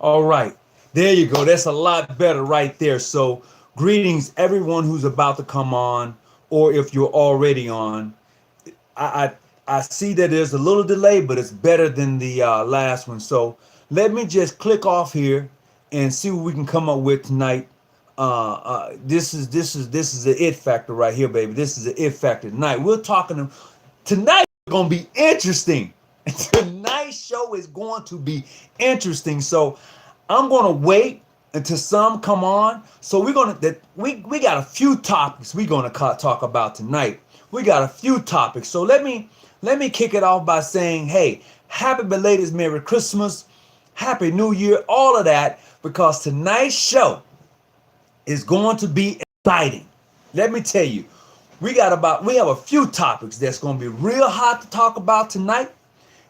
All right. There you go. That's a lot better right there. So, greetings, everyone who's about to come on, or if you're already on. I I see that there's a little delay, but it's better than the last one. So, let me just click off here and see what we can come up with tonight. This is the it factor right here, baby. This is the it factor tonight. We're talking tonight. Gonna be interesting. Tonight's show is going to be interesting. So I'm gonna wait until some come on. So we're gonna that we got a few topics we're gonna talk about tonight. We got a few topics. So let me kick it off by saying, hey, happy belated Merry Christmas, Happy New Year, all of that, because tonight's show is going to be exciting. Let me tell you, we have a few topics that's going to be real hot to talk about tonight.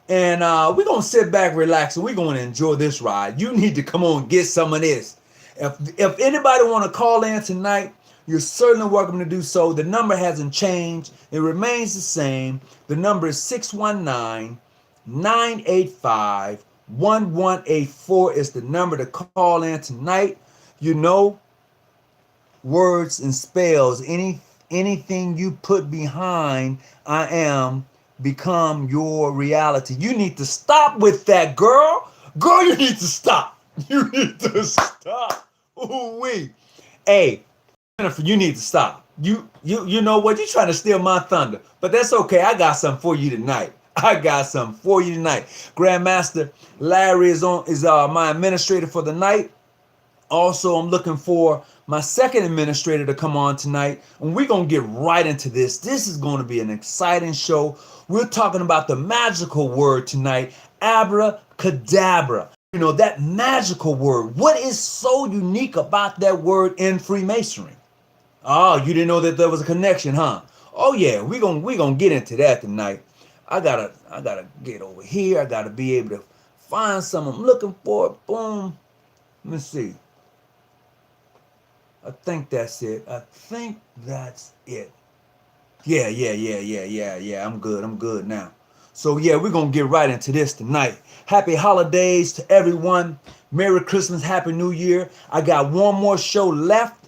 And we're going to sit back, relax, and we're going to enjoy this ride. You need to come on and get some of this. If anybody want to call in tonight, you're certainly welcome to do so. The number hasn't changed. It remains the same. The number is 619-985-1184 is the number to call in tonight. You know, words and spells, anything you put behind I am become your reality. You need to stop with that, girl. Girl, you need to stop. You need to stop. Ooh wee. Hey, Jennifer, you need to stop. You know what? You're trying to steal my thunder. But that's okay. I got something for you tonight. I got something for you tonight. Grandmaster Larry is my administrator for the night. Also, I'm looking for my second administrator to come on tonight, and we're going to get right into this. This is going to be an exciting show. We're talking about the magical word tonight, abracadabra. You know, that magical word. What is so unique about that word in Freemasonry? Oh, you didn't know that there was a connection, huh? Oh yeah, we're gonna get into that tonight. I gotta get over here. I gotta be able to find something I'm looking for. Boom. Let me see. I think that's it. I think that's it. Yeah. I'm good now. So yeah, we're gonna get right into this tonight. Happy holidays to everyone. Merry Christmas, Happy New Year. I got one more show left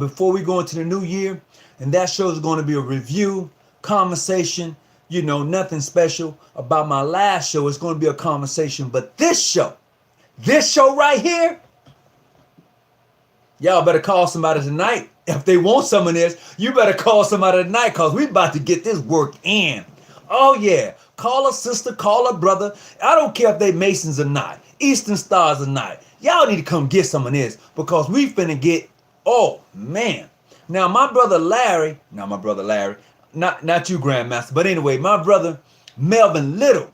before we go into the new year, and that show is going to be a review, conversation. You know, nothing special about my last show. It's going to be a conversation, but this show right here, y'all better call somebody tonight. If they want some of this, you better call somebody tonight, because we about to get this work in. Oh, yeah. Call a sister, call a brother. I don't care if they Masons or not, Eastern Stars or not. Y'all need to come get some of this, because we finna get, oh, man. Now, my brother Larry, not you, Grandmaster, but anyway, my brother Melvin Little,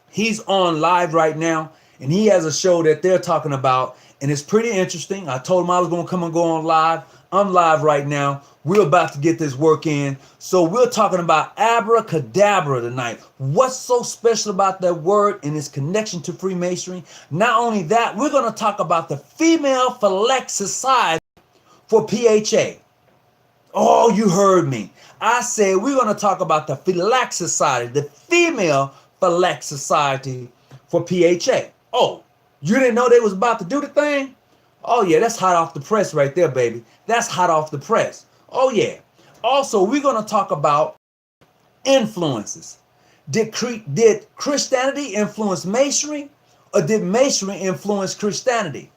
he's on live right now, and he has a show that they're talking about, and it's pretty interesting. I told him I was going to come and go on live. I'm live right now. We're about to get this work in. So we're talking about abracadabra tonight. What's so special about that word and its connection to Freemasonry? Not only that, we're going to talk about the Female Phallic Society for PHA. Oh, you heard me. I said we're going to talk about the Phallic Society, the Female Phallic Society for PHA. Oh, you didn't know they was about to do the thing? Oh, yeah, that's hot off the press right there, baby. That's hot off the press. Oh, yeah. Also, we're going to talk about influences. Did Christianity influence Masonry, or did Masonry influence Christianity?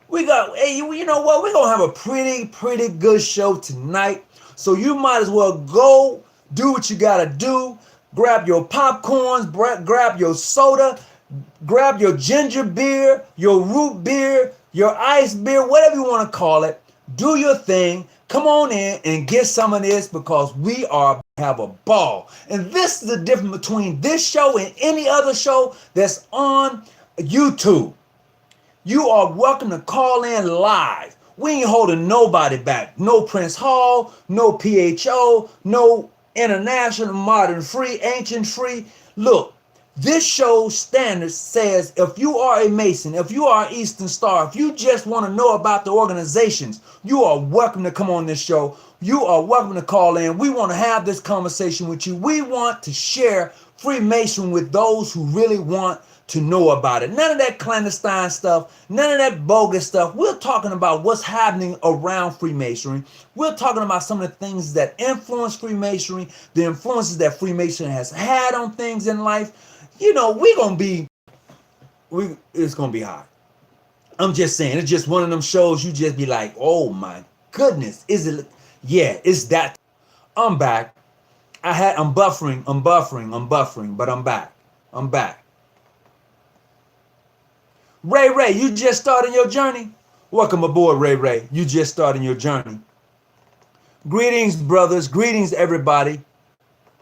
Hey, you know what? We're going to have a pretty good show tonight. So you might as well go do what you got to do. Grab your popcorns, grab your soda, grab your ginger beer, your root beer, your ice beer, whatever you want to call it. Do your thing. Come on in and get some of this, because we are have a ball. And this is the difference between this show and any other show that's on YouTube. You are welcome to call in live. We ain't holding nobody back. No Prince Hall, no PHO, no International, Modern Free, Ancient Free. Look, this show's standard says if you are a Mason, if you are an Eastern Star, if you just want to know about the organizations, you are welcome to come on this show. You are welcome to call in. We want to have this conversation with you. We want to share Freemason with those who really want to know about it. None of that clandestine stuff, none of that bogus stuff. We're talking about what's happening around Freemasonry. We're talking about some of the things that influence Freemasonry, the influences that Freemasonry has had on things in life. You know, it's gonna be hot. I'm just saying, it's just one of them shows you just be like, oh my goodness, is it? Yeah, it's that. I'm back. I'm buffering, but I'm back. I'm back. Ray, you just starting your journey? Welcome aboard, Ray. You just starting your journey. Greetings, brothers. Greetings, everybody.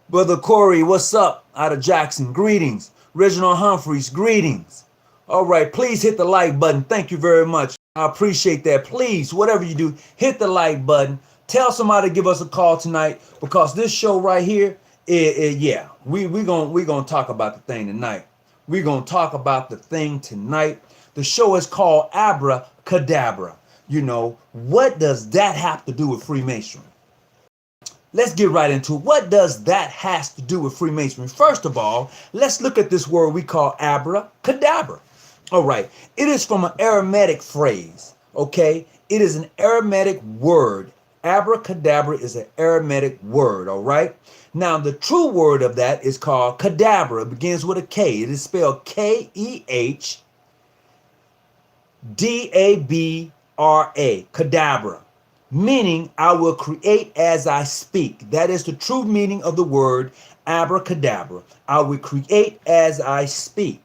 Brother Corey, what's up? Out of Jackson, greetings. Reginald Humphreys, greetings. All right, please hit the like button. Thank you very much. I appreciate that. Please, whatever you do, hit the like button. Tell somebody to give us a call tonight, because this show right here, yeah, we're gonna talk about the thing tonight. We're gonna talk about the thing tonight. The show is called Abracadabra. You know, what does that have to do with Freemasonry? Let's get right into it. What does that has to do with Freemasonry? First of all, let's look at this word we call abracadabra. All right, it is from an Aramaic phrase, okay? It is an Aramaic word. Abracadabra is an Aramaic word, all right? Now, the true word of that is called cadabra. It begins with a K. It is spelled K-E-H-D-A-B-R-A, cadabra, meaning I will create as I speak. That is the true meaning of the word abracadabra. I will create as I speak.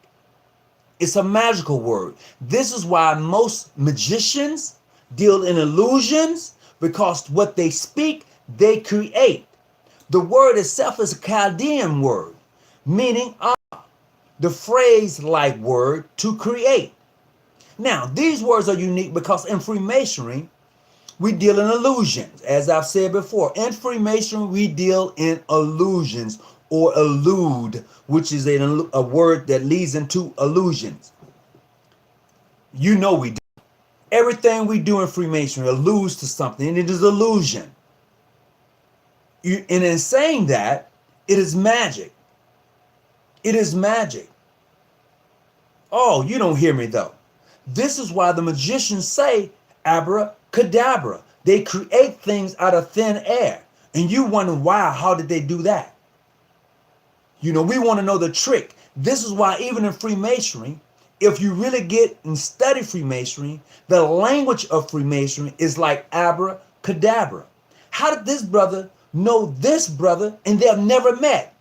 It's a magical word. This is why most magicians deal in illusions, because what they speak, they create. The word itself is a Chaldean word, meaning the phrase-like word to create. Now, these words are unique because in Freemasonry, we deal in illusions. As I've said before, in Freemasonry, we deal in illusions, or allude, which is a word that leads into illusions. You know we do. Everything we do in Freemasonry alludes to something, and it is illusion. And in saying that, it is magic. It is magic. Oh, you don't hear me though. This is why the magicians say abracadabra. They create things out of thin air. And you wonder why, how did they do that? You know, we want to know the trick. This is why even in Freemasonry, if you really get and study Freemasonry, the language of Freemasonry is like abracadabra. How did this brother know this brother and they have never met?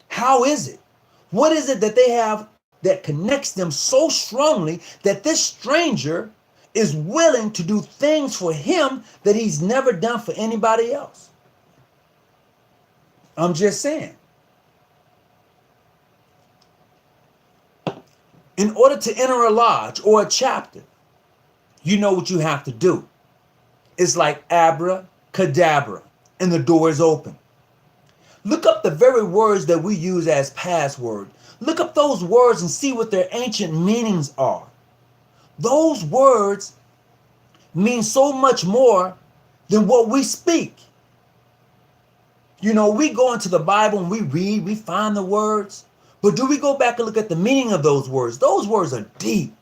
How is it? What is it that they have that connects them so strongly that this stranger is willing to do things for him that he's never done for anybody else? I'm just saying. In order to enter a lodge or a chapter, you know what you have to do. It's like abracadabra, and the door is open. Look up the very words that we use as password. Look up those words and see what their ancient meanings are. Those words mean so much more than what we speak. You know, we go into the Bible and we read, we find the words, but do we go back and look at the meaning of those words? Those words are deep.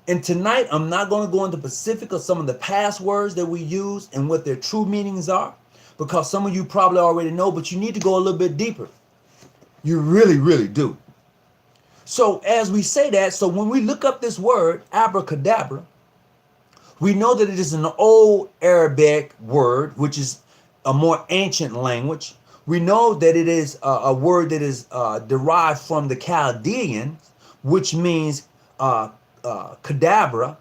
And tonight, I'm not going to go into specific of some of the past words that we use and what their true meanings are, because some of you probably already know, but you need to go a little bit deeper. You really, really do. So as we say that, so when we look up this word, abracadabra, we know that it is an old Arabic word, which is a more ancient language. We know that it is a word that is derived from the Chaldean, which means cadabra.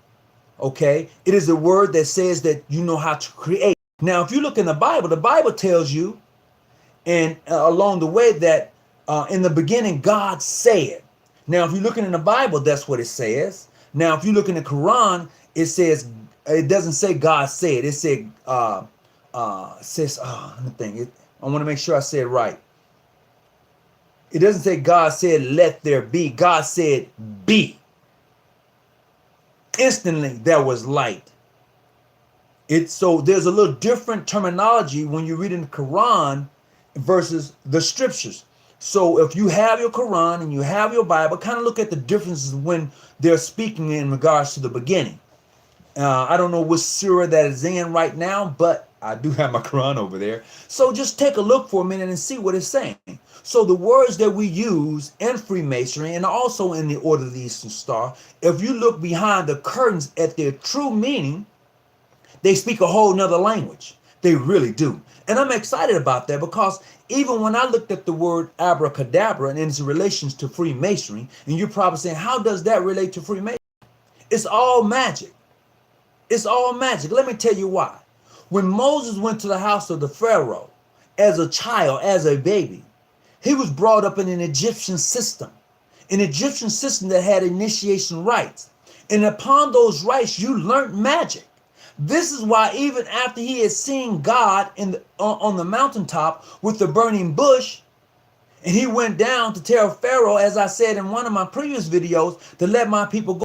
Okay, it is a word that says that you know how to create. Now, if you look in the Bible tells you, and along the way, that in the beginning God said. Now, if you're looking in the Bible, that's what it says. Now, if you look in the Quran, it says, it doesn't say God said. It said let me think. I want to make sure I say it right. It doesn't say God said, let there be. God said, be. Instantly, there was light. So there's a little different terminology when you read in the Quran versus the scriptures. So if you have your Quran and you have your Bible, kind of look at the differences when they're speaking in regards to the beginning. I don't know which surah that is in right now, but I do have my Quran over there. So just take a look for a minute and see what it's saying. So the words that we use in Freemasonry and also in the Order of the Eastern Star, if you look behind the curtains at their true meaning, they speak a whole nother language. They really do. And I'm excited about that because even when I looked at the word abracadabra and its relations to Freemasonry, and you're probably saying, how does that relate to Freemasonry? It's all magic. It's all magic. Let me tell you why. When Moses went to the house of the Pharaoh as a child, as a baby, he was brought up in an Egyptian system that had initiation rites. And upon those rites, you learned magic. This is why even after he had seen God on the mountaintop with the burning bush, and he went down to tell Pharaoh, as I said in one of my previous videos, to let my people go,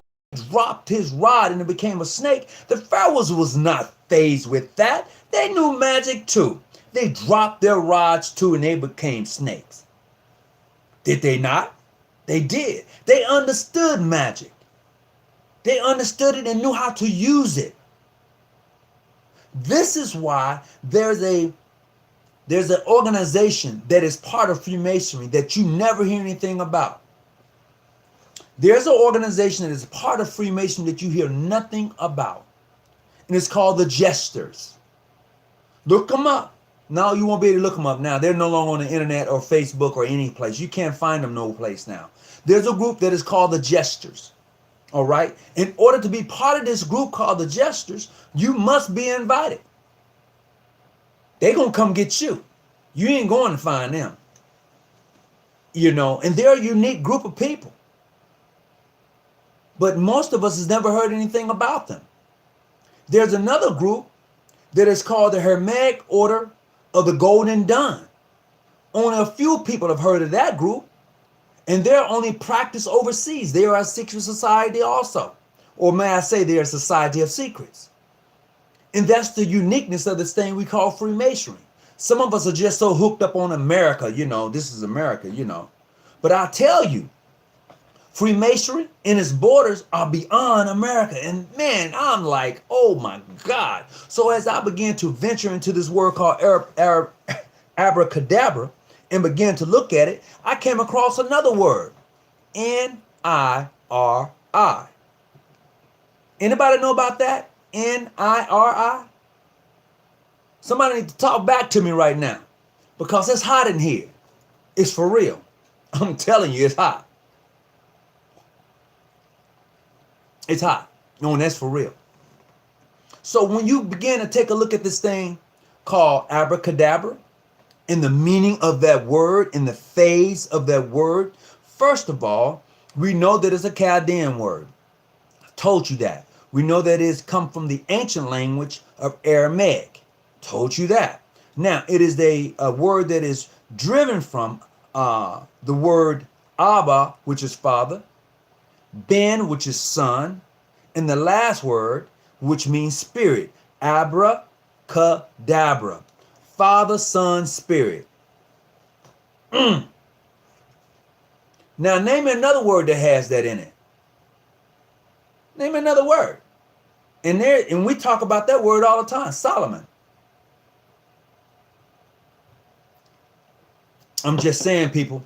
dropped his rod and it became a snake. The Pharaohs was not fazed with that. They knew magic too. They dropped their rods too and they became snakes. Did they not? They did. They understood magic. They understood it and knew how to use it. This is why there's an organization that is part of Freemasonry that you never hear anything about. There's an organization that is part of Freemasonry that you hear nothing about. And it's called the Jesters. Look them up. No, you won't be able to look them up now. They're no longer on the internet or Facebook or any place. You can't find them no place now. There's a group that is called the Jesters. All right. In order to be part of this group called the Jesters, you must be invited. They're going to come get you. You ain't going to find them. You know, and they're a unique group of people. But most of us has never heard anything about them. There's another group that is called the Hermetic Order of the Golden Dawn. Only a few people have heard of that group. And they're only practiced overseas. They are a secret society also. Or may I say they're a society of secrets. And that's the uniqueness of this thing we call Freemasonry. Some of us are just so hooked up on America, you know, this is America, you know. But I tell you, Freemasonry and its borders are beyond America. And man, I'm like, oh my God. So as I began to venture into this word called Abracadabra, and began to look at it, I came across another word, N-I-R-I. Anybody know about that? N-I-R-I? Somebody need to talk back to me right now because it's hot in here. It's for real. I'm telling you, it's hot. It's hot. No, and that's for real. So when you begin to take a look at this thing called abracadabra, in the meaning of that word, in the phase of that word, first of all, we know that it's a Chaldean word. I told you that. We know that it's come from the ancient language of Aramaic. Told you that. Now, it is a word that is driven from the word Abba, which is father, Ben, which is son, and the last word, which means spirit, Abracadabra. Father, Son, Spirit. Now name me another word that has that in it. Name me another word. And we talk about that word all the time, Solomon. I'm just saying, people,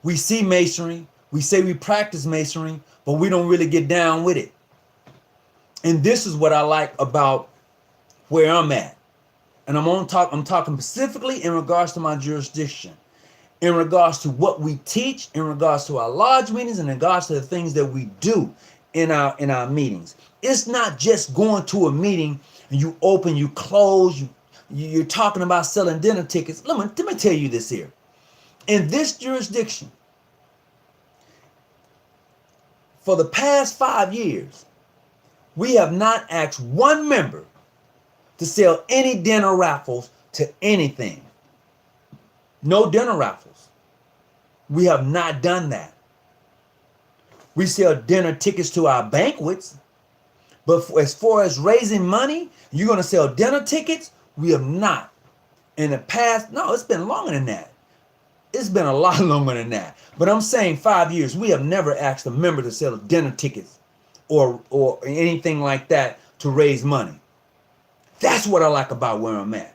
we see masonry, we say we practice masonry, but we don't really get down with it. And this is what I like about where I'm at. And I'm talking specifically in regards to my jurisdiction, in regards to what we teach, in regards to our lodge meetings, in regards to the things that we do in our meetings. It's not just going to a meeting and you open, you close, you're talking about selling dinner tickets. Let me tell you this here. In this jurisdiction, for the past 5 years, we have not asked one member to sell any dinner raffles to anything. No dinner raffles. We have not done that. We sell dinner tickets to our banquets, but as far as raising money, you're going to sell dinner tickets? We have not. In the past, no, it's been longer than that. It's been a lot longer than that. But I'm saying 5 years. We have never asked a member to sell dinner tickets or anything like that to raise money. That's what I like about where I'm at.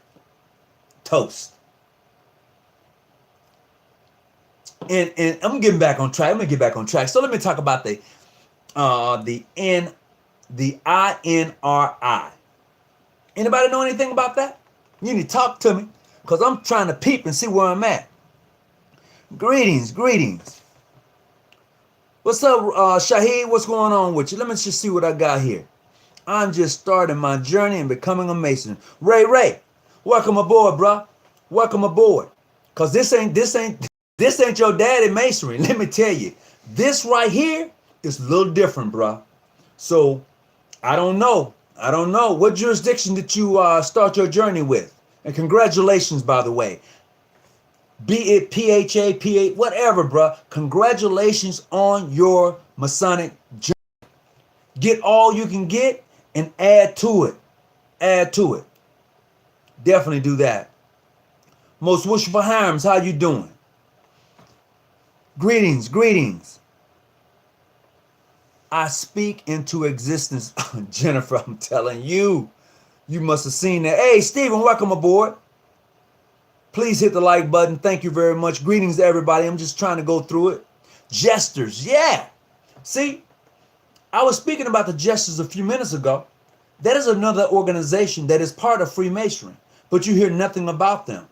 Toast. And I'm getting back on track. I'm gonna get back on track. So let me talk about the INRI. Anybody know anything about that? You need to talk to me, because I'm trying to peep and see where I'm at. Greetings, greetings. What's up, Shaheed? What's going on with you? Let me just see what I got here. I'm just starting my journey in becoming a Mason. Ray, welcome aboard, bro. Welcome aboard. Cause this ain't your daddy Masonry. Let me tell you, this right here is a little different, bro. So I don't know what jurisdiction did you start your journey with. And congratulations, by the way. Be it PHA, PA, whatever, bro. Congratulations on your Masonic journey. Get all you can get and add to it. Add to it. Definitely do that. Most wishful harms, how you doing? Greetings, greetings. I speak into existence. Jennifer, I'm telling you, you must have seen that. Hey, Stephen, welcome aboard. Please hit the like button. Thank you very much. Greetings to everybody. I'm just trying to go through it. Jesters, yeah. See, I was speaking about the Jesters a few minutes ago. That is another organization that is part of Freemasonry, but you hear nothing about them.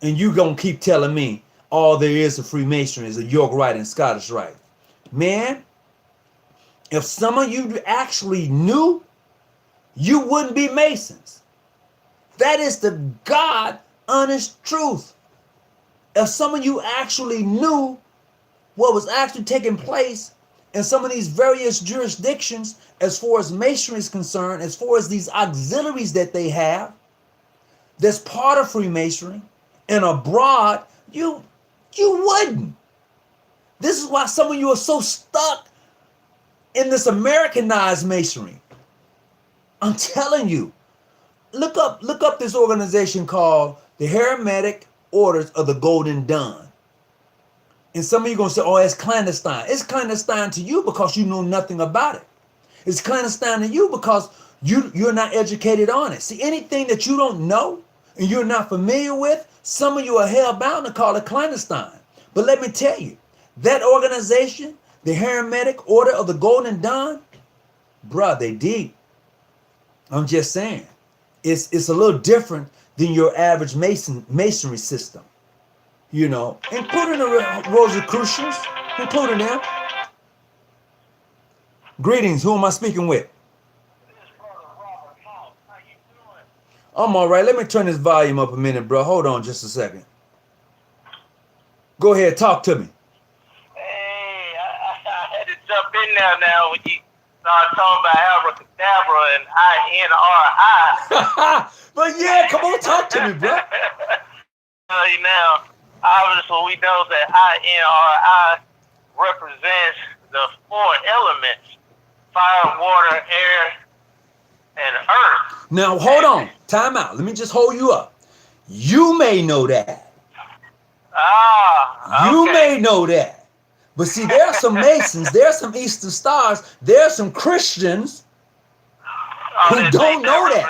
And you gonna keep telling me all there is of Freemasonry is a York Rite and Scottish Rite. Man, if some of you actually knew, you wouldn't be Masons. That is the God honest truth. If some of you actually knew what was actually taking place in some of these various jurisdictions as far as Masonry is concerned, as far as these auxiliaries that they have, that's part of Freemasonry, and abroad, you wouldn't. This is why some of you are so stuck in this Americanized Masonry. I'm telling you, look up this organization called the Hermetic Orders of the Golden Dawn. And some of you are going to say, oh, it's clandestine. It's clandestine to you because you know nothing about it. It's clandestine to you because you're not educated on it. See, anything that you don't know and you're not familiar with, some of you are hell-bound to call it clandestine. But let me tell you, that organization, the Hermetic Order of the Golden Dawn, bruh, they deep. I'm just saying. It's a little different than your average masonry system. You know, including the Rosicrucians, including them. Greetings, who am I speaking with? I'm all right. Let me turn this volume up a minute, bro. Hold on just a second. Go ahead, talk to me. Hey, I had to jump in there now when you started talking about Abracadabra and INRI. But yeah, come on, talk to me, bro. Now, obviously, we know that INRI represents the 4 elements: fire, water, air, and earth. Now, hold on. Time out. Let me just hold you up. You may know that. Okay. You may know that. But see, there are some Masons, there are some Eastern Stars, there are some Christians who don't know that.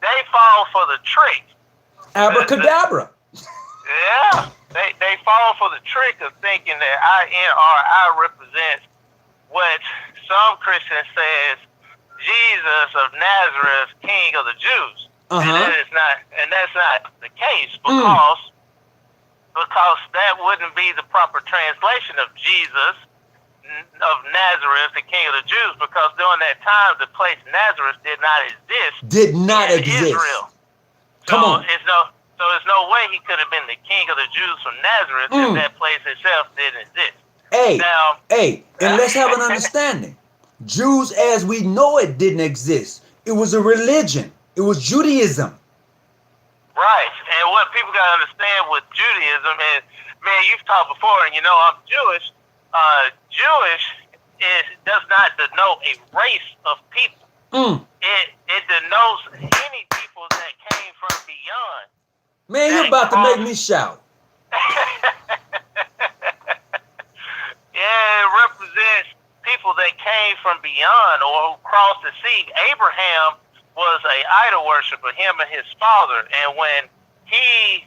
They fall for the trick. Abracadabra. Yeah, they fall for the trick of thinking that INRI represents what some Christians says Jesus of Nazareth, King of the Jews. And that's not the case because that wouldn't be the proper translation of Jesus of Nazareth, the King of the Jews, because during that time the place Nazareth did not exist. In Israel. Come on. There's no way he could have been the King of the Jews from Nazareth if that place itself didn't exist. And let's have an understanding. Jews as we know it didn't exist. It was a religion. It was Judaism. Right. And what people got to understand with Judaism is, man, you've talked before, and you know I'm Jewish. Jewish does not denote a race of people. It denotes any people that came from beyond. Man, you're about to make me shout. Yeah, it represents people that came from beyond or who crossed the sea. Abraham was a idol worshiper, him and his father. And when he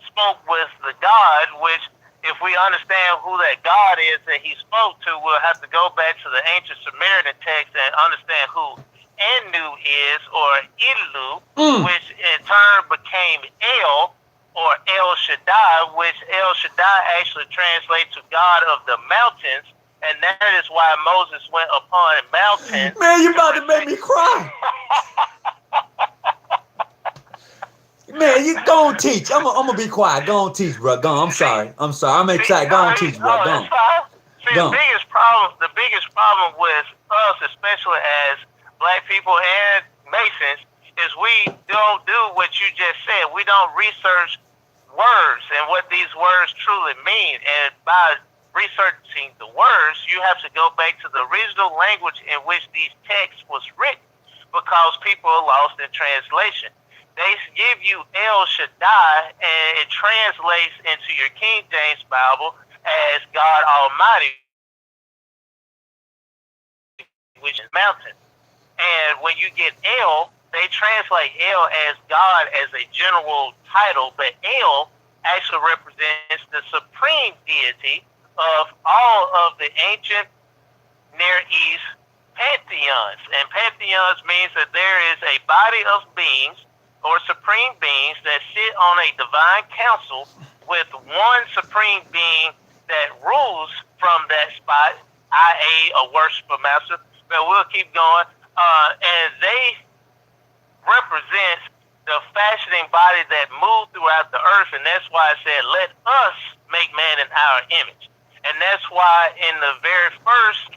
spoke with the God, which if we understand who that God is that he spoke to, we'll have to go back to the ancient Samaritan text and understand who Enu is, or Ilu, which in turn became El, or El Shaddai, which El Shaddai actually translates to God of the mountains, and that is why Moses went upon mountains. Man, you about to make me cry. Man, you go on teach. I'm gonna be quiet. Go on teach, bro. Go on. I'm sorry. I'm excited. Go on teach, bro. Go on. See, the biggest problem with us, especially as Black people and Masons, is we don't do what you just said. We don't research words and what these words truly mean. And by researching the words, you have to go back to the original language in which these texts was written, because people are lost in translation. They give you El Shaddai, and it translates into your King James Bible as God Almighty, which is mountain. And when you get El, they translate El as God as a general title, but El actually represents the supreme deity of all of the ancient Near East pantheons. And pantheons means that there is a body of beings or supreme beings that sit on a divine council with one supreme being that rules from that spot, i.e. a worshiper master. But we'll keep going. And they represent the fashioning body that moved throughout the earth, and that's why I said, let us make man in our image. And that's why in the very first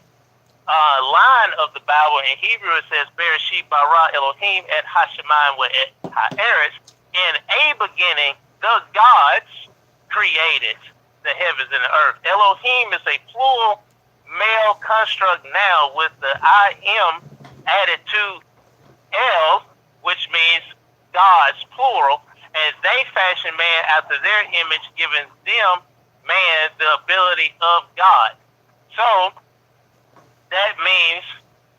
line of the Bible in Hebrew, it says, Bereshit bara Elohim et hashemayim wa et haaretz. In a beginning, the gods created the heavens and the earth. Elohim is a plural male construct now with the I am added to El, which means gods, plural, and they fashion man after their image, giving them, man, the ability of God. So that means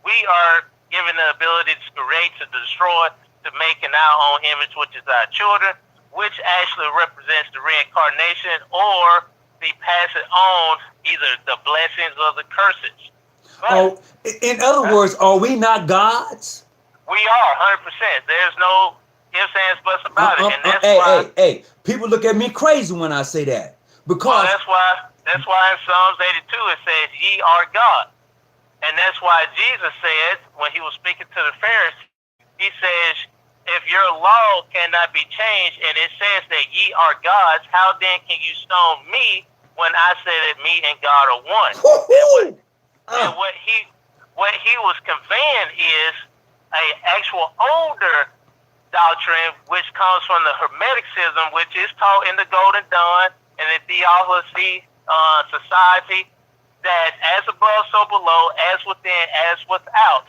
we are given the ability to create, to destroy, to make in our own image, which is our children, which actually represents the reincarnation or the passing on either the blessings or the curses. But, in other words, are we not gods? We are 100%. There's no ifs, ands, buts about it, and that's why. Hey! People look at me crazy when I say that, because that's why in Psalms 82 it says, "Ye are God," and that's why Jesus said when he was speaking to the Pharisees, he says, "If your law cannot be changed, and it says that ye are gods, how then can you stone me when I said that me and God are one?" And what he was conveying is a actual older doctrine, which comes from the Hermeticism, which is taught in the Golden Dawn and the Theology Society, that as above, so below, as within, as without.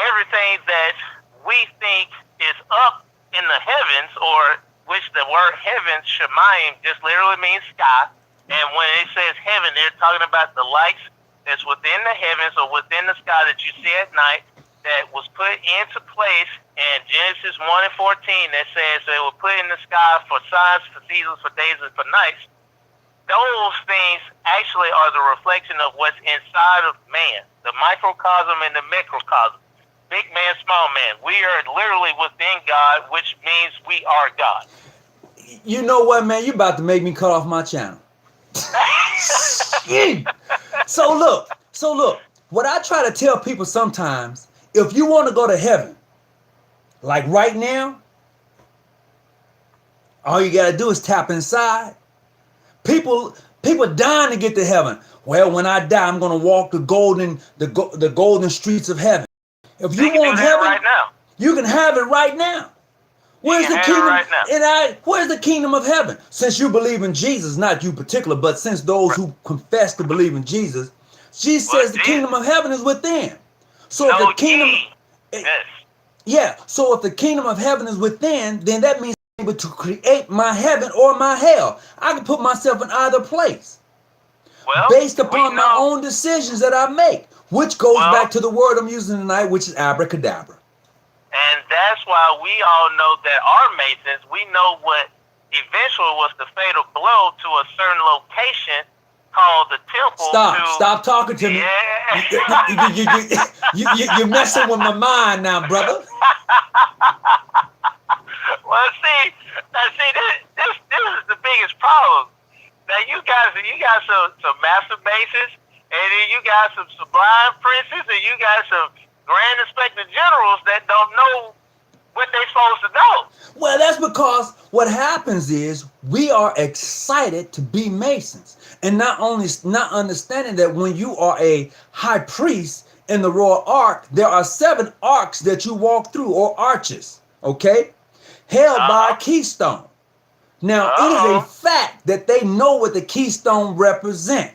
Everything that we think is up in the heavens, or which the word heavens, Shemayim, just literally means sky. And when it says heaven, they're talking about the lights that's within the heavens or within the sky that you see at night, that was put into place in Genesis 1 and 14 that says they were put in the sky for signs, for seasons, for days, and for nights. Those things actually are the reflection of what's inside of man, the microcosm and the macrocosm. Big man, small man. We are literally within God, which means we are God. You know what, man? You about to make me cut off my channel. So look, what I try to tell people sometimes, if you want to go to heaven, like right now, all you got to do is tap inside. People dying to get to heaven. Well, when I die, I'm going to walk the golden streets of heaven. If you want heaven, right now, you can have it right now. Where's the kingdom? Right now. Where's the kingdom of heaven? Since you believe in Jesus, not you particular, but since those who confess to believe in Jesus, Jesus says the kingdom of heaven is within. So if the kingdom, Yeah, so if the kingdom of heaven is within, then that means I'm able to create my heaven or my hell. I can put myself in either place Well, based we upon my know. own decisions that I make, which goes back Well, to the word I'm using tonight, which is abracadabra. and that's why we all know that our Masons, we know what eventually was the fatal blow to a certain location called the temple. Stop talking to me. Yeah. You're messing with my mind now, brother. Well, see, this is the biggest problem. Now you got some master Masons, and then you got some sublime princes, and you got some grand inspector generals that don't know what they're supposed to know. Well, that's because what happens is we are excited to be Masons, and not understanding that when you are a high priest in the royal ark, there are 7 arcs that you walk through, or arches, okay, held by a keystone. Now, it is a fact that they know what the keystone represent.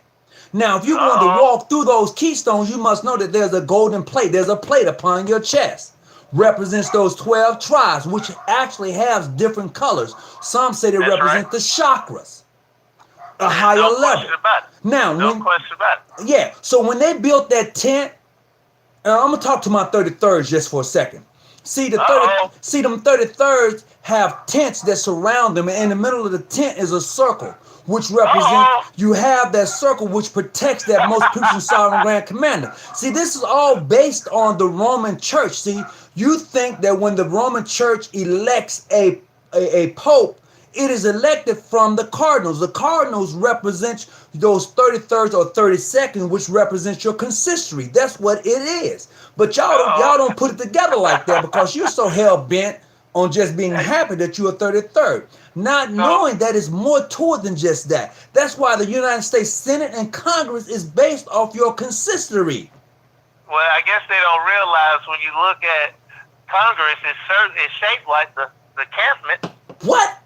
Now, if you want to walk through those keystones, you must know that there's a golden plate. There's a plate upon your chest. Represents those 12 tribes, which actually has different colors. Some say they represent the chakras, a higher level. Question about it. Now, Question about it. Yeah, so when they built that tent, I'm gonna talk to my 33rds just for a second. See, them 33rds have tents that surround them, and in the middle of the tent is a circle, which represents you have that circle which protects that most Christian sovereign grand commander. See, this is all based on the Roman Church. See, you think that when the Roman Church elects a pope, it is elected from the cardinals. The cardinals represent those 33rds or 32nd, which represents your consistory. That's what it is. But y'all don't put it together like that because you're so hell bent on just being happy that you're a 33rd, not knowing that it's more to it than just that. That's why the United States Senate and Congress is based off your consistory. Well, I guess they don't realize when you look at Congress, it's shaped like the encampment. What?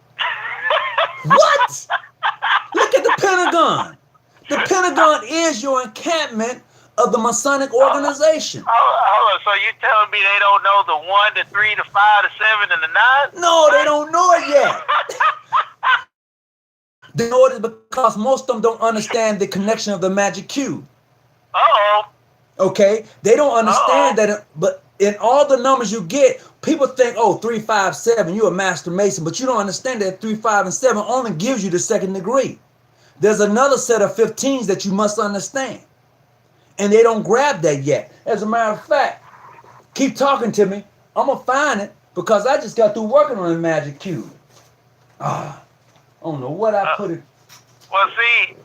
What? Look at the Pentagon. The Pentagon is your encampment of the Masonic organization. Hold on. So you telling me they don't know the 1, the 3, the 5, the 7, and the 9? No, they don't know it yet. They know it because most of them don't understand the connection of the magic cube. Okay? They don't understand that, but in all the numbers you get, people think, 3, 5, 7, you're a master Mason, but you don't understand that 3, 5, and 7 only gives you the 2nd degree. There's another set of 15s that you must understand. And they don't grab that yet. As a matter of fact, keep talking to me. I'm going to find it because I just got through working on the magic cube. I don't know what I put it. Well, see,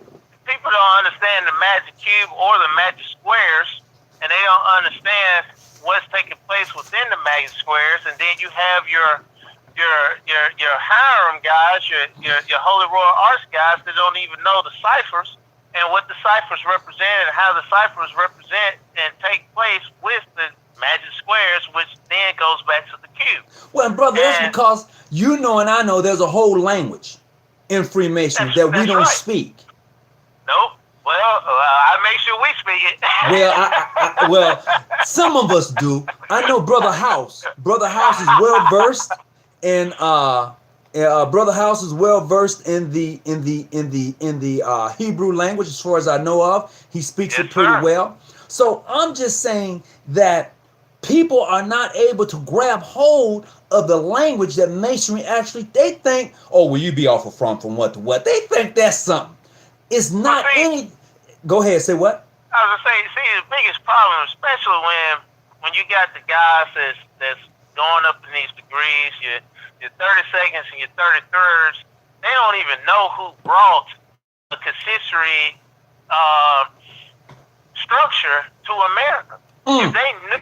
people don't understand the magic cube or the magic squares, and they don't understand what's taking place within the magic squares. And then you have your harem guys, your Holy Royal Arts guys that don't even know the ciphers and what the ciphers represent and how the ciphers represent and take place with the magic squares, which then goes back to the cube. Well, brother, that's because you know and I know there's a whole language in Freemasonry that we don't speak. Nope. Well, I make sure we speak it. Well, some of us do. I know Brother House. Brother House is well versed in Brother House is well versed in the Hebrew language, as far as I know of. He speaks it pretty well. So I'm just saying that people are not able to grab hold of the language that Masonry actually. They think, will you be off from what to what? They think that's something. It's not any. Go ahead. Say what? I was gonna say, the biggest problem, especially when you got the guys that's going up in these degrees, your 32nds and your 33rds, they don't even know who brought the consistory structure to America. If they knew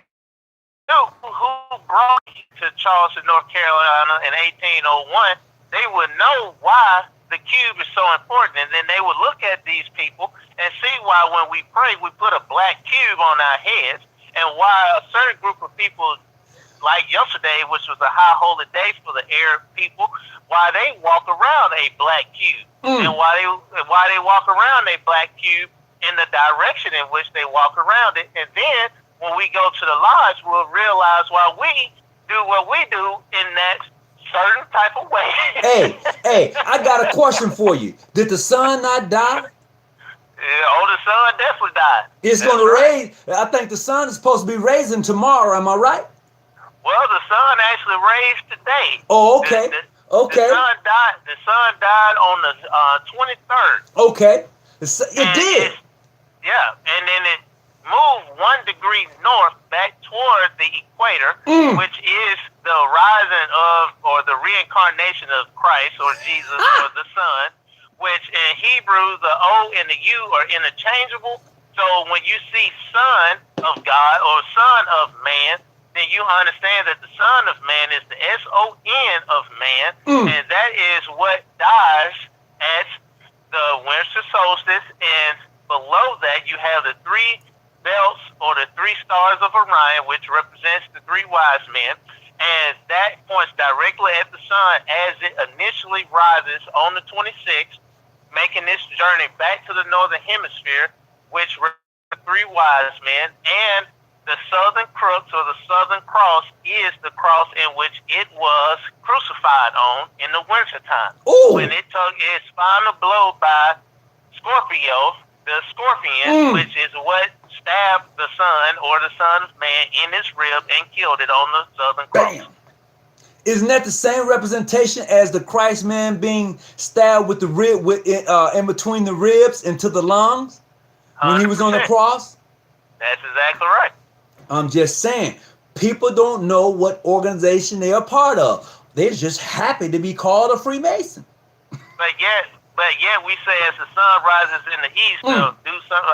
who brought it to Charleston, North Carolina in 1801, they would know why the cube is so important. And then they would look at these people and see why when we pray, we put a black cube on our heads, and why a certain group of people, like yesterday, which was a high holy day for the Arab people, why they walk around a black cube, and why they walk around a black cube in the direction in which they walk around it. And then when we go to the lodge, we'll realize why we do what we do in that certain type of way. Hey, I got a question for you. Did the sun not die? The sun definitely died. It's going to raise. I think the sun is supposed to be raising tomorrow. Am I right? Well, the sun actually raised today. Oh, okay. Okay. The sun died on the 23rd. Okay. It did. Yeah, and then it moved 1 degree north back toward the equator, which is the rising of, or the reincarnation of Christ or Jesus or the Son, which in Hebrew, the O and the U are interchangeable. So when you see Son of God or Son of Man, then you understand that the Son of Man is the S-O-N of man, and that is what dies at the winter solstice. And below that, you have the 3 belts or the 3 stars of Orion, which represents the 3 wise men. And that points directly at the sun as it initially rises on the 26th, making this journey back to the northern hemisphere, which represents the 3 wise men. And the southern crux or the southern cross is the cross in which it was crucified on in the wintertime. When it took its final blow by Scorpio, the scorpion, which is what stabbed the sun or the Son of Man in his rib and killed it on the southern cross. Bam. Isn't that the same representation as the Christ man being stabbed with the rib, in between the ribs into the lungs when he was on the cross? That's exactly right. I'm just saying, people don't know what organization they are part of. They're just happy to be called a Freemason. But yet we say as the sun rises in the east, do some,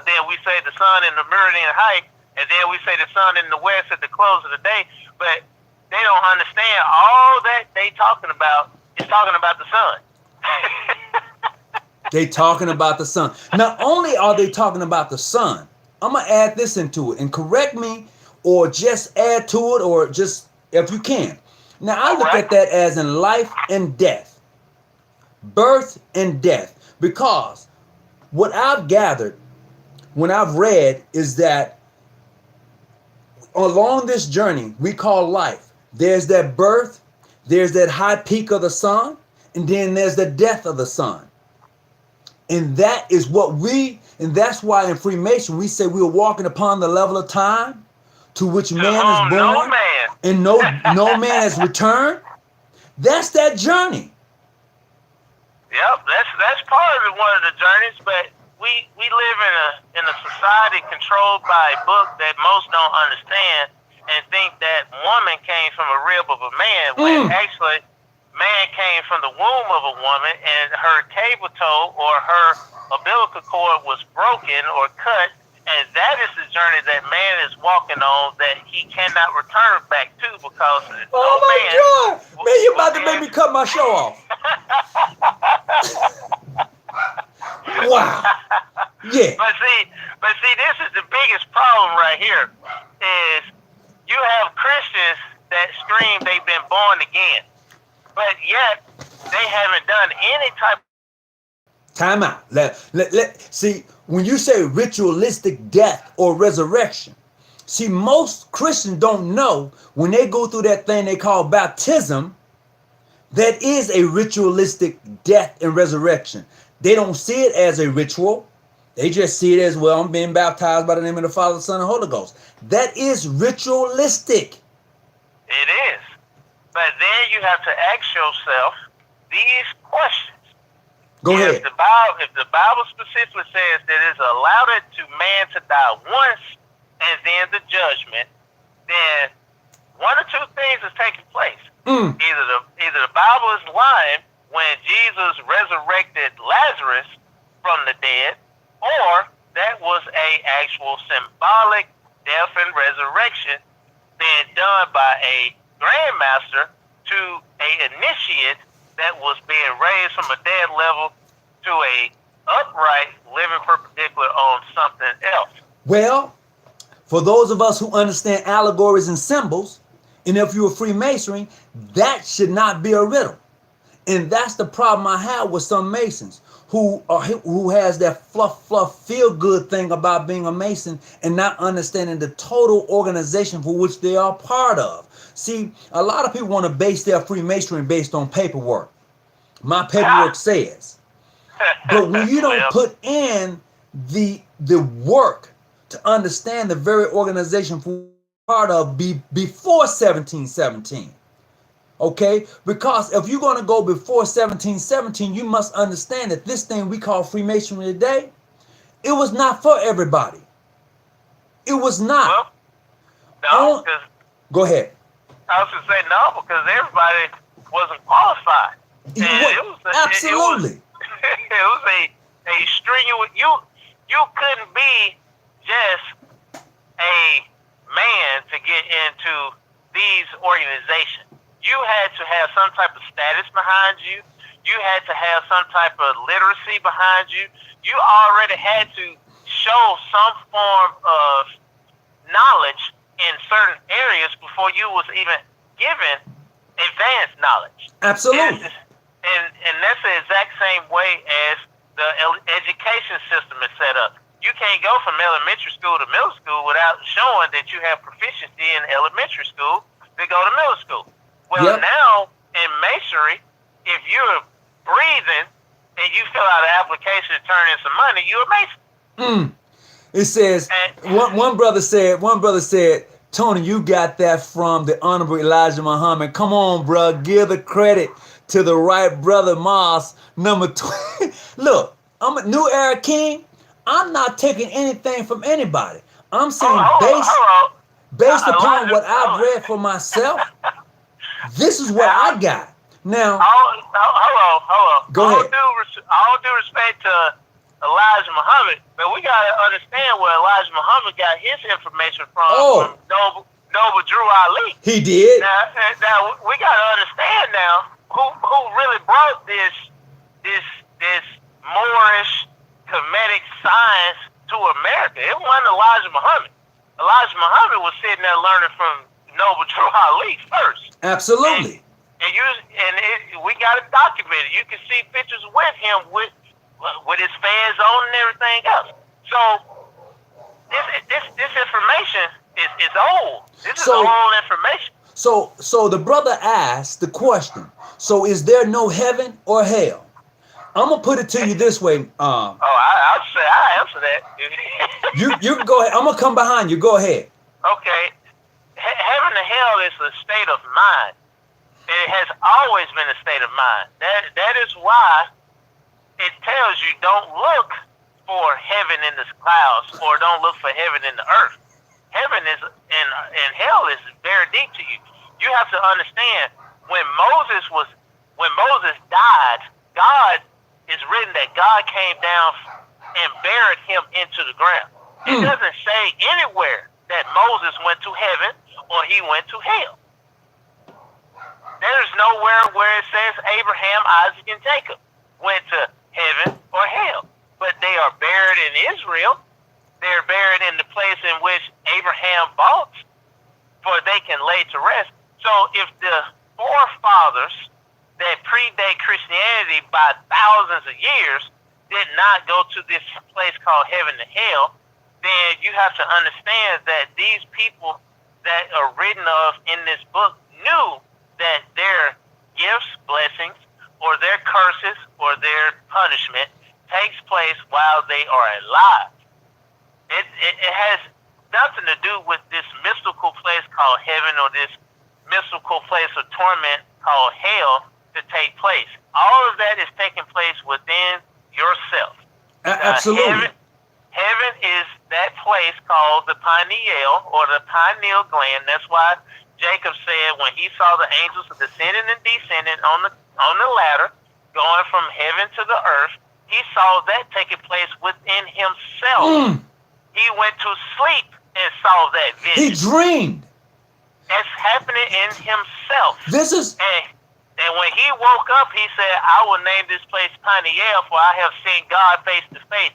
then we say the sun in the meridian height, and then we say the sun in the west at the close of the day. But they don't understand all that they talking about is talking about the sun. They talking about the sun. Not only are they talking about the sun, I'm going to add this into it and correct me or just add to it or just if you can. Now, I look at that as in life and death, birth and death, because what I've gathered when I've read is that along this journey we call life, there's that birth, there's that high peak of the sun, and then there's the death of the sun. And that is what and that's why in Freemasonry we say we are walking upon the level of time to which man is born and no man has returned. That's that journey. Yep, that's part of one of the journeys, but we live in a society controlled by a book that most don't understand and think that woman came from a rib of a man when actually man came from the womb of a woman and her cable toe or her umbilical cord was broken or cut, and that is the journey that man is walking on that he cannot return back to because God! Man, you about to make me cut my show off. Wow. Yeah. But see, this is the biggest problem right here is you have Christians that scream they've been born again, but yet they haven't done any type. Time out. See, when you say ritualistic death or resurrection, see, most Christians don't know when they go through that thing they call baptism, that is a ritualistic death and resurrection. They don't see it as a ritual. They just see it as, well, I'm being baptized by the name of the Father, Son, and Holy Ghost. That is ritualistic. It is. But then you have to ask yourself these questions. Go ahead. If the Bible specifically says that it's allowed it to man to die once and then the judgment, then one or two things is taking place. Either the Bible is lying when Jesus resurrected Lazarus from the dead, or that was a actual symbolic death and resurrection being done by a grandmaster to a initiate that was being raised from a dead level to a upright living perpendicular on something else. Well, for those of us who understand allegories and symbols, and if you're a Freemasonry, that should not be a riddle. And that's the problem I have with some Masons who has that fluff feel good thing about being a Mason and not understanding the total organization for which they are part of. See, a lot of people want to base their Freemasonry based on paperwork. My paperwork says. But when you don't Well, put in the work to understand the very organization for part of before 1717, okay? Because if you're going to go before 1717, you must understand that this thing we call Freemasonry today, it was not for everybody. It was not. well, no, because Go ahead. I was going to say no, because everybody wasn't qualified. Absolutely. It was a strenuous. You couldn't be just a man to get into these organizations. You had to have some type of status behind you. You had to have some type of literacy behind you. You already had to show some form of knowledge in certain areas before you was even given advanced knowledge. Absolutely. And that's the exact same way as the education system is set up. You can't go from elementary school to middle school without showing that you have proficiency in elementary school to go to middle school. Well, Yep. now in masonry, if you're breathing and you fill out an application to turn in some money, you're a mason. It says one brother said, Tony, you got that from the Honorable Elijah Muhammad. Come on, bro, give the credit to the right brother Moss, number 20. Look, I'm a New Era King. I'm not taking anything from anybody. I'm saying based upon what I've read for myself, this is what I got. Now, hold on. Go ahead. All due respect to Elijah Muhammad, but we gotta understand where Elijah Muhammad got his information from Noble Drew Ali. He did. Now we gotta understand now who really brought this Moorish Kemetic science to America. It wasn't Elijah Muhammad. Elijah Muhammad was sitting there learning from Noble Drew Ali first. Absolutely. We got it documented. You can see pictures with him with his fans on and everything else. So this information is old. This is old information. So the brother asked the question. So is there no heaven or hell? I'm gonna put it to you this way. I'll say I answer that. You go ahead. I'm gonna come behind you. Go ahead. Okay. Heaven and hell is a state of mind. It has always been a state of mind. That is why it tells you don't look for heaven in the clouds or don't look for heaven in the earth. Heaven is and hell is very deep to you. You have to understand when Moses died, God is written that God came down and buried him into the ground. It doesn't say anywhere that Moses went to heaven or he went to hell. There's nowhere where it says Abraham, Isaac, and Jacob went to heaven or hell. But they are buried in Israel. They're buried in the place in which Abraham bought, for they can lay to rest. So if the forefathers that predate Christianity by thousands of years did not go to this place called heaven and hell, then you have to understand that these people that are written of in this book knew that their gifts, blessings, or their curses, or their punishment takes place while they are alive. It has nothing to do with this mystical place called heaven or this mystical place of torment called hell to take place. All of that is taking place within yourself. Absolutely. Heaven is that place called the pineal or the pineal gland. That's why Jacob said when he saw the angels descending and descending on the ladder, going from heaven to the earth, he saw that taking place within himself. He went to sleep and saw that vision. He dreamed. It's happening in himself. And when he woke up, he said, I will name this place Pineal, for I have seen God face to face.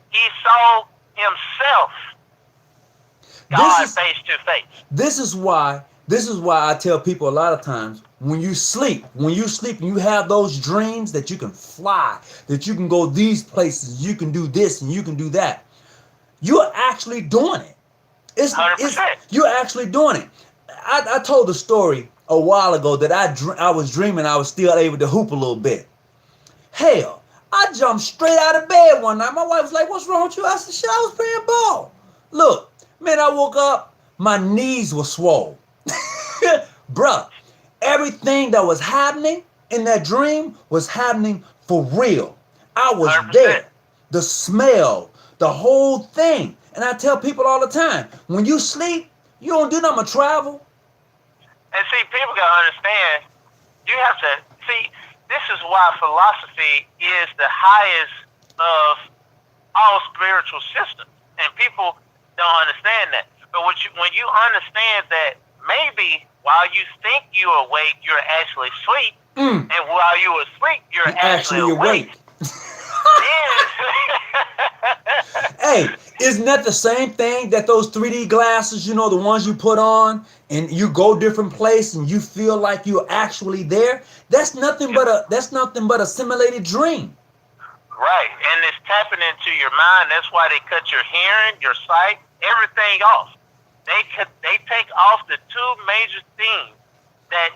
He saw himself, God face to face. This is why This is why I tell people a lot of times, when you sleep and you have those dreams that you can fly, that you can go these places, you can do this and you can do that, you're actually doing it. It's 100%. you're actually doing it. I told the story a while ago that I was dreaming I was still able to hoop a little bit. Hell, I jumped straight out of bed one night. My wife was like, "What's wrong with you?" I said, "Shit, I was playing ball." Look, man, I woke up, my knees were swole. Bruh, everything that was happening in that dream was happening for real. I was 100%. there. The smell, the whole thing. And I tell people all the time, when you sleep, you don't do nothing but travel. And see, people gotta understand, you have to see, this is why philosophy is the highest of all spiritual systems. And people don't understand that. But when you understand that maybe while you think you're awake, you're actually asleep, and while you're asleep, you're actually awake. Hey, isn't that the same thing that those 3D glasses, you know, the ones you put on and you go different place and you feel like you're actually there? That's nothing but a simulated dream. Right, and it's tapping into your mind. That's why they cut your hearing, your sight, everything off. They take off the two major things that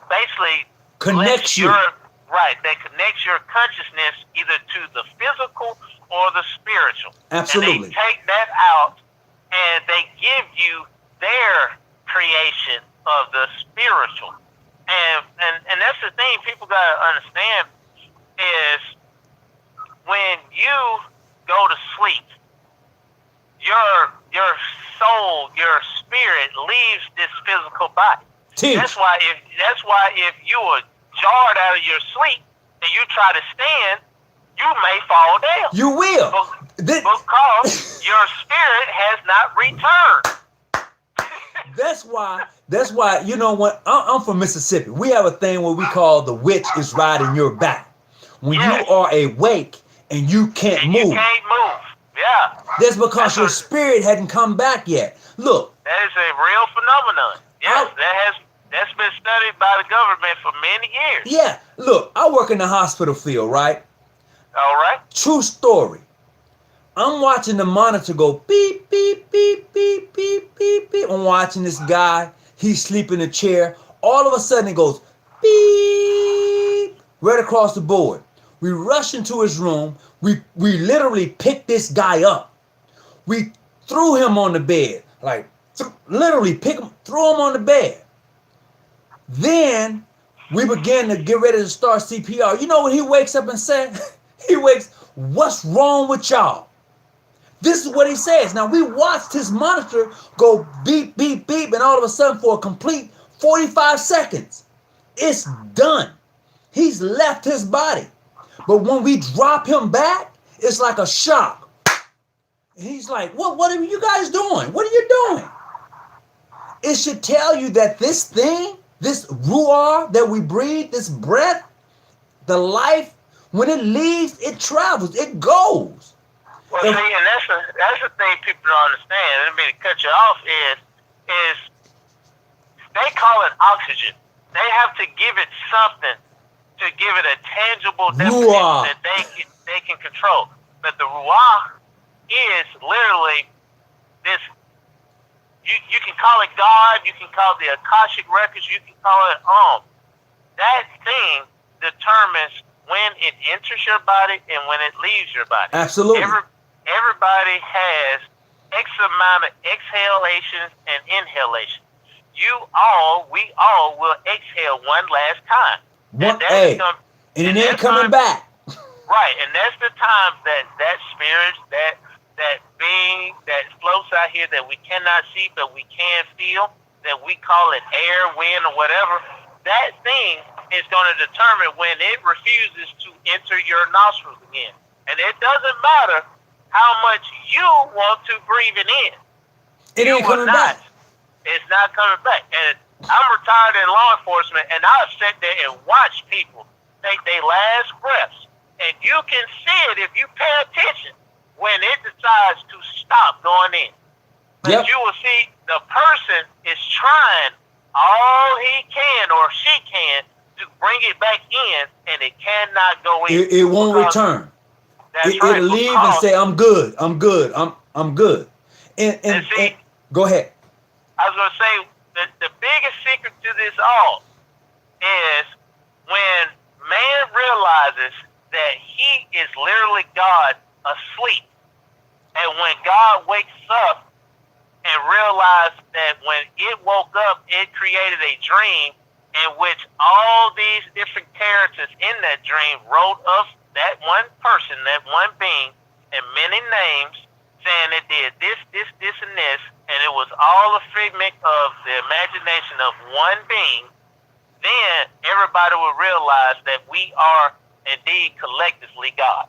basically Connects you. Right, that connects your consciousness either to the physical or the spiritual. Absolutely. And they take that out and they give you their creation of the spiritual. And that's the thing people gotta understand is when you go to sleep, your soul, your spirit leaves this physical body. Teach. That's why if you are jarred out of your sleep and you try to stand, you may fall down. You will. Because your spirit has not returned. That's why, you know what, I'm from Mississippi. We have a thing where we call the witch is riding your back. When you are awake and you can't move. You can't move. Yeah. That's because your spirit hadn't come back yet. Look. That is a real phenomenon. Yes, that's been studied by the government for many years. Yeah. Look, I work in the hospital field, right? All right. True story. I'm watching the monitor go beep, beep, beep, beep, beep, beep, beep. I'm watching this guy. He's sleeping in a chair. All of a sudden it goes beep right across the board. We rush into his room. We literally picked this guy up. We threw him on the bed. Like, literally threw him on the bed. Then we began to get ready to start CPR. You know what he wakes up and said? "What's wrong with y'all?" This is what he says. Now, we watched his monitor go beep, beep, beep, and all of a sudden for a complete 45 seconds, it's done. He's left his body. But when we drop him back, it's like a shock. And he's like, what are you guys doing? What are you doing? It should tell you that this thing, this ruah that we breathe, this breath, the life, when it leaves, it travels, it goes. Well, see, and that's the thing people don't understand. I didn't mean to cut you off. Is they call it oxygen. They have to give it something to give it a tangible definition that they can control. But the ruah is literally this. You can call it God. You can call it the Akashic records. You can call it that thing determines when it enters your body and when it leaves your body. Absolutely. Everybody has X amount of exhalations and inhalations. We all will exhale one last time. And it ain't coming back. Right, and that's the time that spirit, that being that floats out here that we cannot see but we can feel, that we call it air, wind, or whatever, that thing is going to determine when it refuses to enter your nostrils again. And it doesn't matter how much you want to breathe it in. It ain't coming back. It's not coming back. And I'm retired in law enforcement, and I've sat there and watched people take their last breaths. And you can see it if you pay attention when it decides to stop going in. But you will see the person is trying all he can or she can to bring it back in, and it cannot go in. It won't return. That's right. It'll leave and say, I'm good, I'm good, I'm good. And go ahead. I was going to say, the biggest secret to this all is when man realizes that he is literally God asleep. And when God wakes up and realized that when it woke up, it created a dream in which all these different characters in that dream wrote of that one person, that one being, in many names, saying it did this, and this, and it was all a figment of the imagination of one being, then everybody will realize that we are indeed collectively God.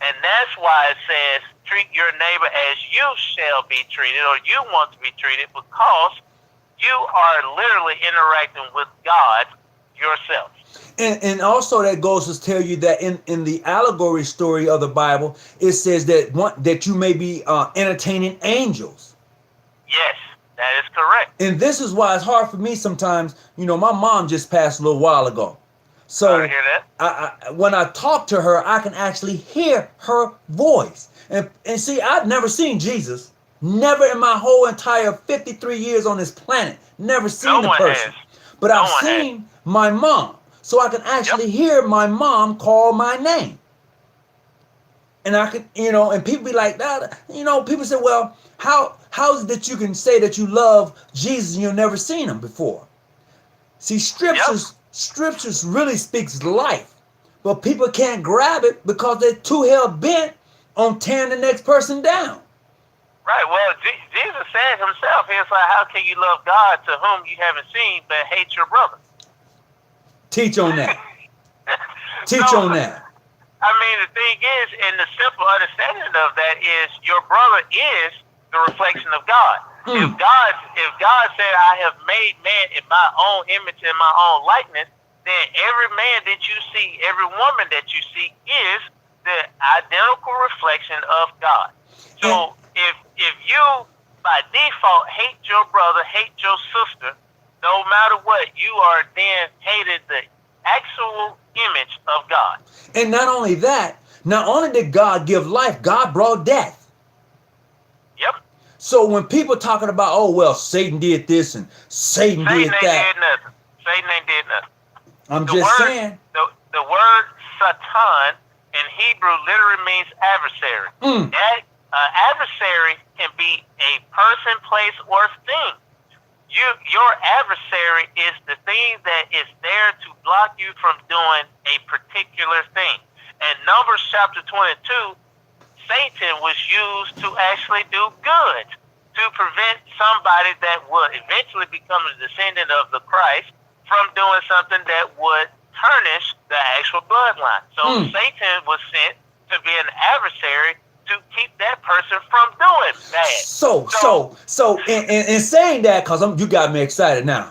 And that's why it says, treat your neighbor as you shall be treated, or you want to be treated, because you are literally interacting with God yourself. And also that goes to tell you that in the allegory story of the Bible, it says that you may be entertaining angels. Yes, that is correct. And this is why it's hard for me sometimes. You know, my mom just passed a little while ago. So I hear that. when I talk to her, I can actually hear her voice. And see, I've never seen Jesus. Never in my whole entire 53 years on this planet. Never seen the person. But I've seen my mom. So I can actually hear my mom call my name. And I can, and people be like, that, people say, well, how is it that you can say that you love Jesus and you've never seen him before? See, scriptures really speaks life, but people can't grab it because they're too hell bent on tearing the next person down. Right. Well, Jesus said himself, he was like, how can you love God to whom you haven't seen but hate your brother? Teach on that. Teach on that. I mean, the thing is, and the simple understanding of that is your brother is the reflection of God. If God said, I have made man in my own image and my own likeness, then every man that you see, every woman that you see is the identical reflection of God. So if you, by default, hate your brother, hate your sister, no matter what, you are then hated the actual image of God. And not only that, not only did God give life, God brought death. Yep. So when people talking about, oh, well, Satan did this and Satan did that. Satan ain't did nothing. I'm just saying. The word Satan in Hebrew literally means adversary. That adversary can be a person, place, or thing. Your adversary is the thing that is there to block you from doing a particular thing. And Numbers chapter 22, Satan was used to actually do good, to prevent somebody that would eventually become a descendant of the Christ from doing something that would tarnish the actual bloodline. So Satan was sent to be an adversary to keep that person from doing bad. So in saying that, because you got me excited now.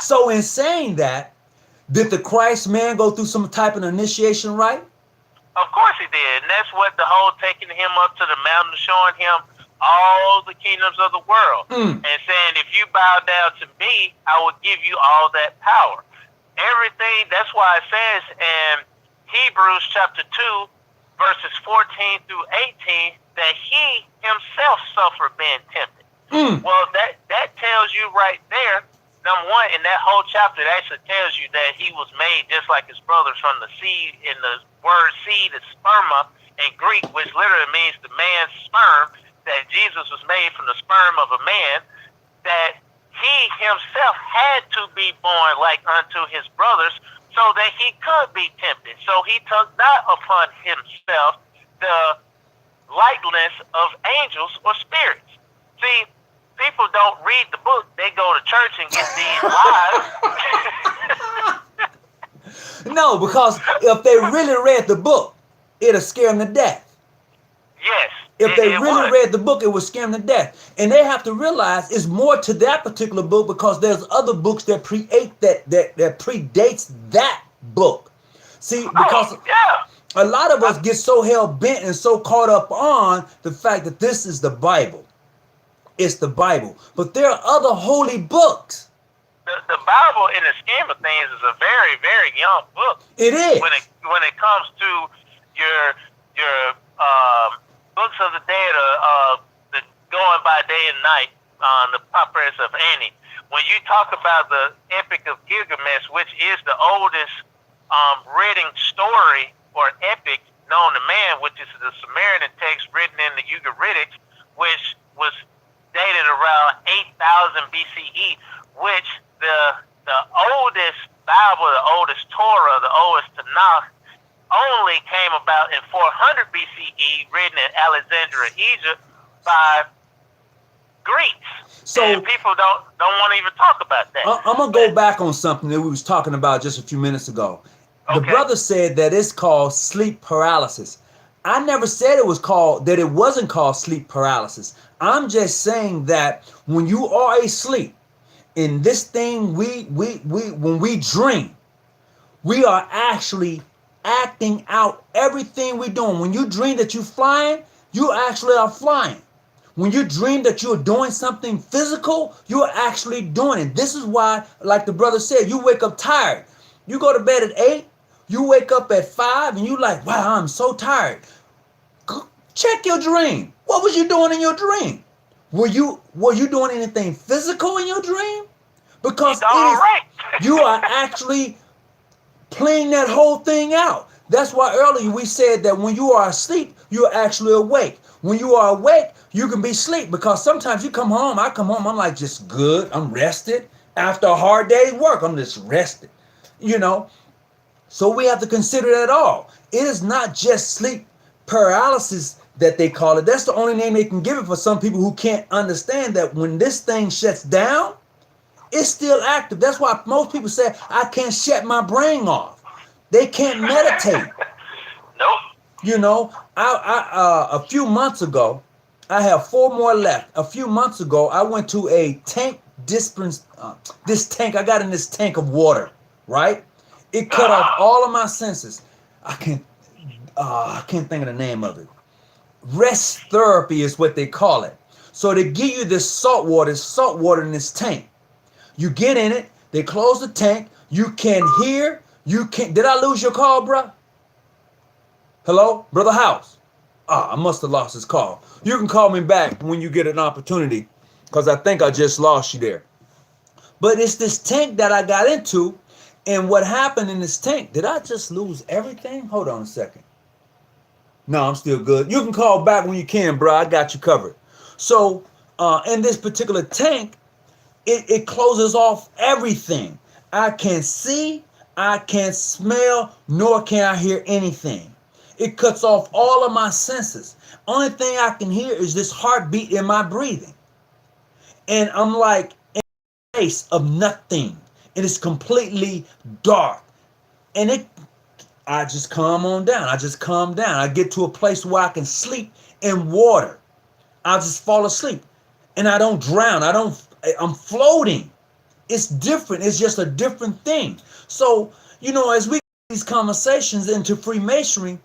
So in saying that, did the Christ man go through some type of initiation rite? Of course he did. And that's what the whole taking him up to the mountain, showing him all the kingdoms of the world, and saying, if you bow down to me, I will give you all that power. Everything, that's why it says in Hebrews chapter 2, verses 14 through 18, that he himself suffered being tempted. Well, that tells you right there, number one, in that whole chapter, it actually tells you that he was made just like his brothers from the seed, and the word seed is sperma in Greek, which literally means the man's sperm, that Jesus was made from the sperm of a man, that he himself had to be born like unto his brothers, so that he could be tempted. So he took not upon himself the likeness of angels or spirits. See, people don't read the book. They go to church and get these lies. No, because if they really read the book, it'll scare them to death. Yes. If they really read the book, it would scare them to death. And they have to realize it's more to that particular book, because there's other books that predates that book. See, because a lot of us get so hell bent and so caught up on the fact that this is the Bible. It's the Bible. But there are other holy books. The Bible, in the scheme of things, is a very, very young book. It is. When it comes to your books of the dead, the going by day and night, the Papyrus of Ani. When you talk about the Epic of Gilgamesh, which is the oldest written story or epic known to man, which is the Sumerian text written in the Ugaritic, which was dated around 8000 BCE, which the oldest Bible, the oldest Torah, the oldest Tanakh, only came about in 400 BCE, written in Alexandria, Egypt, by Greeks. So and people don't want to even talk about that. I'm gonna go back on something that we was talking about just a few minutes ago. The brother said that it's called sleep paralysis. I never said it wasn't called sleep paralysis. I'm just saying that when you are asleep, in this thing when we dream, we are actually acting out everything we're doing. When you dream that you're flying, you actually are flying. When you dream that you're doing something physical, you're actually doing it. This is why, like the brother said, you wake up tired. You go to bed at 8, you wake up at 5, and you're like, wow, I'm so tired. Check your dream. What was you doing in your dream? Were you doing anything physical in your dream? Because you are actually playing that whole thing out. That's why earlier we said that when you are asleep, you're actually awake. When you are awake, you can be asleep, because sometimes you come home, I come home, I'm like just good, I'm rested. After a hard day's work, I'm just rested, So we have to consider that all. It is not just sleep paralysis that they call it. That's the only name they can give it for some people who can't understand that when this thing shuts down, it's still active. That's why most people say, I can't shut my brain off. They can't meditate. Nope. I a few months ago, I have 4 more left. A few months ago, I went to a tank dispense. This tank, I got in this tank of water, right? It cut off all of my senses. I can't think of the name of it. Rest therapy is what they call it. So they give you this salt water in this tank. You get in it, they close the tank, you can hear, did I lose your call, bruh? Hello, Brother House? I must have lost his call. You can call me back when you get an opportunity, because I think I just lost you there. But it's this tank that I got into, and what happened in this tank, did I just lose everything? Hold on a second. No, I'm still good. You can call back when you can, bro. I got you covered. So in this particular tank, it closes off everything. I can't see, I can't smell, nor can I hear anything. It cuts off all of my senses. Only thing I can hear is this heartbeat in my breathing. And I'm like in a place of nothing. It is completely dark. And I just calm on down. I get to a place where I can sleep in water. I just fall asleep. And I don't drown. I'm floating. It's different. It's just a different thing. So, as we get these conversations into Freemasonry,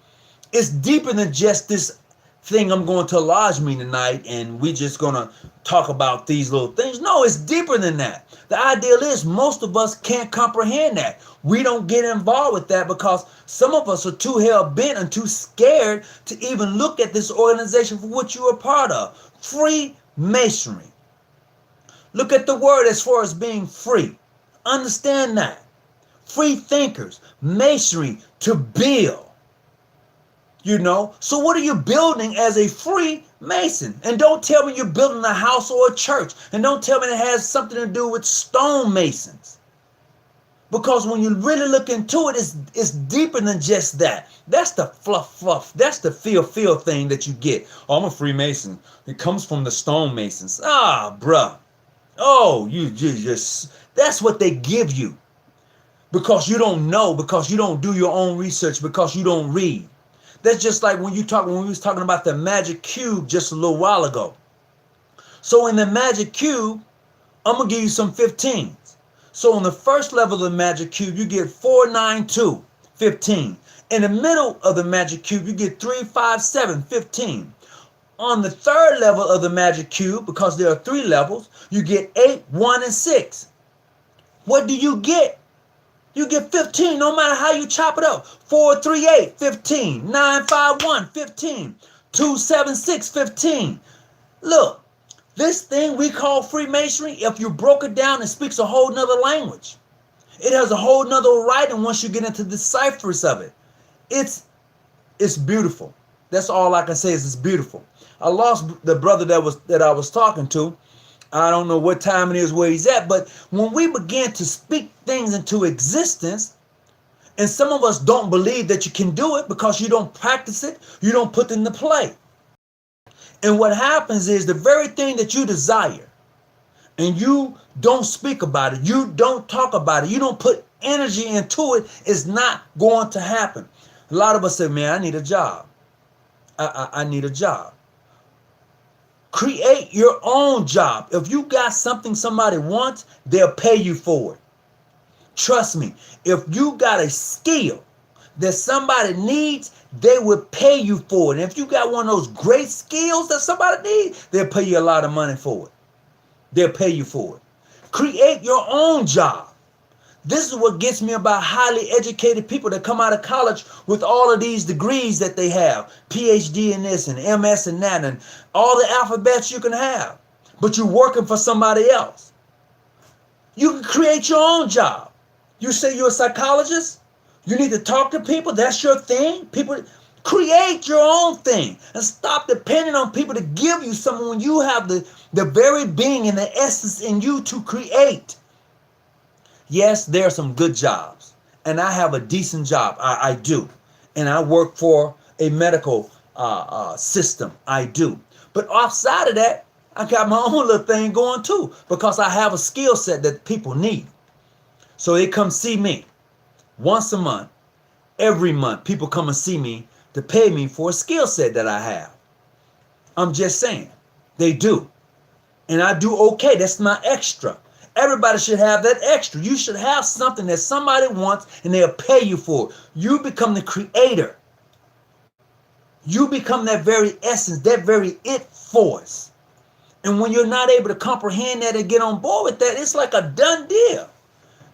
it's deeper than just this thing I'm going to lodge me tonight and we just going to talk about these little things. No, it's deeper than that. The ideal is most of us can't comprehend that. We don't get involved with that because some of us are too hell-bent and too scared to even look at this organization for what you are part of. Freemasonry. Look at the word as far as being free. Understand that. Free thinkers. Masonry, to build. So what are you building as a Freemason? And don't tell me you're building a house or a church. And don't tell me it has something to do with stonemasons. Because when you really look into it, it's deeper than just that. That's the fluff. That's the feel thing that you get. Oh, I'm a Freemason. It comes from the stonemasons. Bruh. Oh, you just, that's what they give you. Because you don't know, because you don't do your own research, because you don't read. That's just like when we was talking about the magic cube just a little while ago. So in the magic cube, I'm going to give you some 15s. So on the first level of the magic cube, you get 4, 9, 2, 15. In the middle of the magic cube, you get 3, 5, 7, 15. On the third level of the magic cube, because there are 3 levels, you get 8, 1, and 6. What do you get? You get 15, no matter how you chop it up. 4, 3, 8, 15. 9, 5, 1, 15. 2, 7, 6, 15. Look, this thing we call Freemasonry, if you broke it down, it speaks a whole nother language. It has a whole nother writing once you get into the ciphers of it. It's beautiful. That's all I can say is it's beautiful. I lost the brother that I was talking to. I don't know what time it is where he's at, but when we begin to speak things into existence, and some of us don't believe that you can do it because you don't practice it, you don't put it into play. And what happens is the very thing that you desire, and you don't speak about it, you don't talk about it, you don't put energy into it, is not going to happen. A lot of us say, man, I need a job. I need a job. Create your own job. If you got something somebody wants, they'll pay you for it. Trust me, if you got a skill that somebody needs, they will pay you for it. And if you got one of those great skills that somebody needs, they'll pay you a lot of money for it. They'll pay you for it. Create your own job. This is what gets me about highly educated people that come out of college with all of these degrees that they have. PhD in this and MS in that and all the alphabets you can have. But you're working for somebody else. You can create your own job. You say you're a psychologist? You need to talk to people? That's your thing? People, create your own thing and stop depending on people to give you something when you have the very being and the essence in you to create. Yes, there are some good jobs, and I have a decent job. I do, and I work for a medical system. I do, but outside of that, I got my own little thing going too because I have a skill set that people need. So they come see me once a month. Every month, people come and see me to pay me for a skill set that I have. I'm just saying, they do, and I do okay. That's my extra. Everybody should have that extra. You should have something that somebody wants and they'll pay you for it. You become the creator. You become that very essence, that very it force. And when you're not able to comprehend that and get on board with that, it's like a done deal.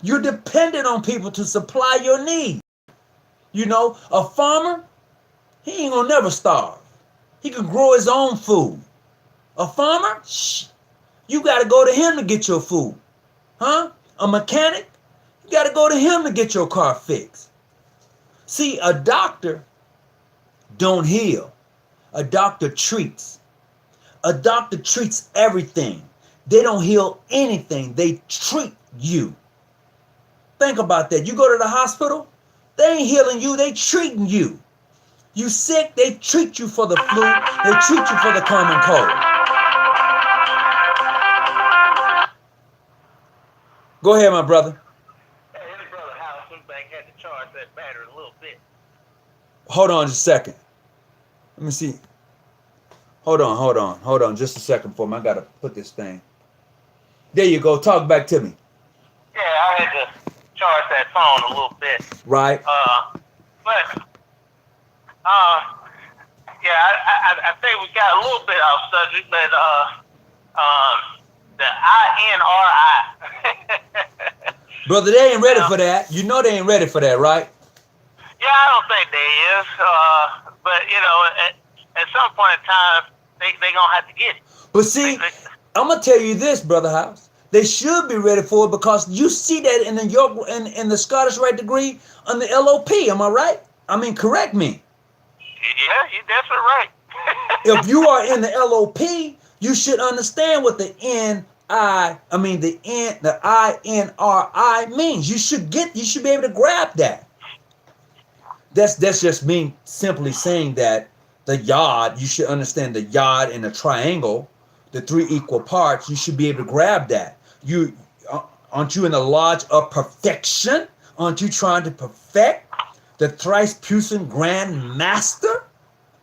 You're dependent on people to supply your needs. You know, a farmer, he ain't gonna never starve. He can grow his own food. A farmer, you got to go to him to get your food. Huh? A mechanic, you got to go to him to get your car fixed. See, a doctor don't heal. A doctor treats. A doctor treats everything. They don't heal anything. They treat you. Think about that. You go to the hospital, they ain't healing you. They treating you. You sick, they treat you for the flu. They treat you for the common cold. Go ahead, my brother. Hey, his brother House went back, had to charge that battery a little bit. Hold on just a second. Let me see. Hold on just a second for me. I got to put this thing. There you go. Talk back to me. Yeah, I had to charge that phone a little bit. Right. Yeah, I think we got a little bit off subject, but the INRI. Brother, they ain't ready for that. You know they ain't ready for that, right? Yeah, I don't think they is. But you know, at some point in time, they gonna have to get it. But see, I'm gonna tell you this, Brother House. They should be ready for it because you see that in the Scottish Rite degree on the LOP. Am I right? I mean, correct me. Yeah, you're definitely right. If you are in the LOP, you should understand what the INRI means. You should be able to grab that. That's just me simply saying that the yard, you should understand the yard and the triangle, the 3 equal parts, you should be able to grab that. Aren't you in the lodge of perfection? Aren't you trying to perfect the thrice puissant grand master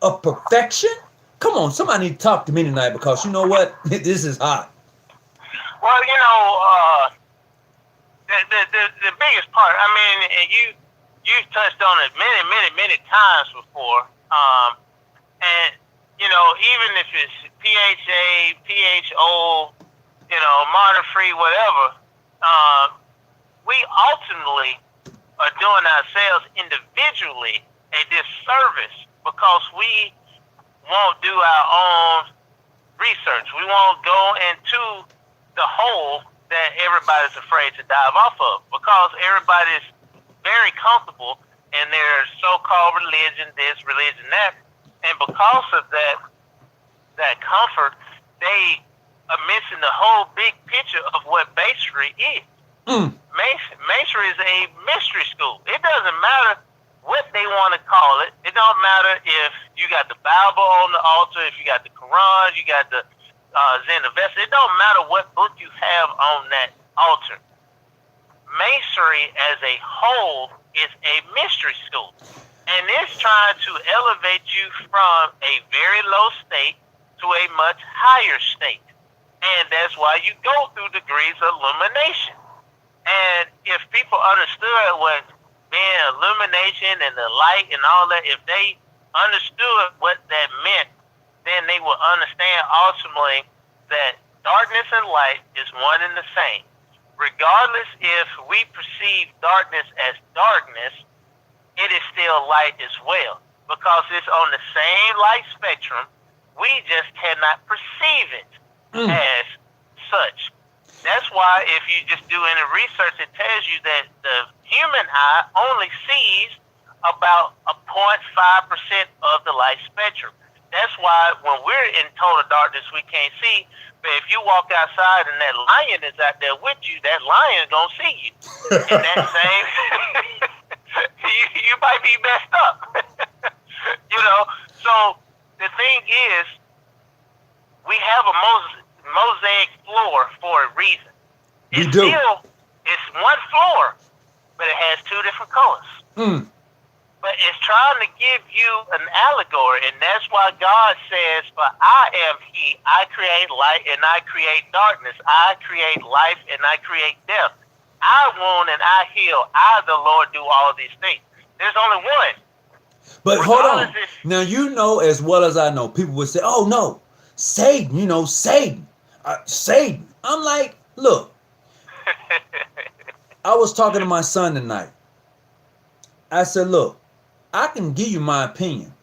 of perfection? Come on, somebody need to talk to me tonight because you know what? This is hot. Well, you know, the biggest part, I mean, and you've touched on it many times before. And, you know, even if it's PHA, PHO, modern free, whatever, we ultimately are doing ourselves individually a disservice because we won't do our own research. We won't go into the hole that everybody's afraid to dive off of because everybody's very comfortable in their so-called religion, this, religion, that. And because of that comfort, they are missing the whole big picture of what Masonry is. Masonry is a mystery school. It doesn't matter what they want to call it. It don't matter if you got the Bible on the altar, if you got the Quran, you got the Zen Avesta. It don't matter what book you have on that altar. Masonry as a whole is a mystery school. And it's trying to elevate you from a very low state to a much higher state. And that's why you go through degrees of illumination. And if people understood what being illumination and the light and all that, if they understood what that meant, then they would understand ultimately that darkness and light is one and the same. Regardless if we perceive darkness as darkness, it is still light as well. Because it's on the same light spectrum, we just cannot perceive it as such. That's why if you just do any research, it tells you that the human eye only sees about a 0.5% of the light spectrum. That's why when we're in total darkness, we can't see. But if you walk outside and that lion is out there with you, that lion is going to see you. And that same, you might be messed up. So the thing is, we have a mosaic floor for a reason. It's one floor, but it has two different colors. But it's trying to give you an allegory, and that's why God says, "For I am He, I create light and I create darkness. I create life and I create death. I wound and I heal. I, the Lord, do all these things." There's only one. But hold on. Now, you know as well as I know, people would say, "Oh, no, Satan, Satan. Satan." I'm like, look, I was talking to my son tonight. I said, look, I can give you my opinion,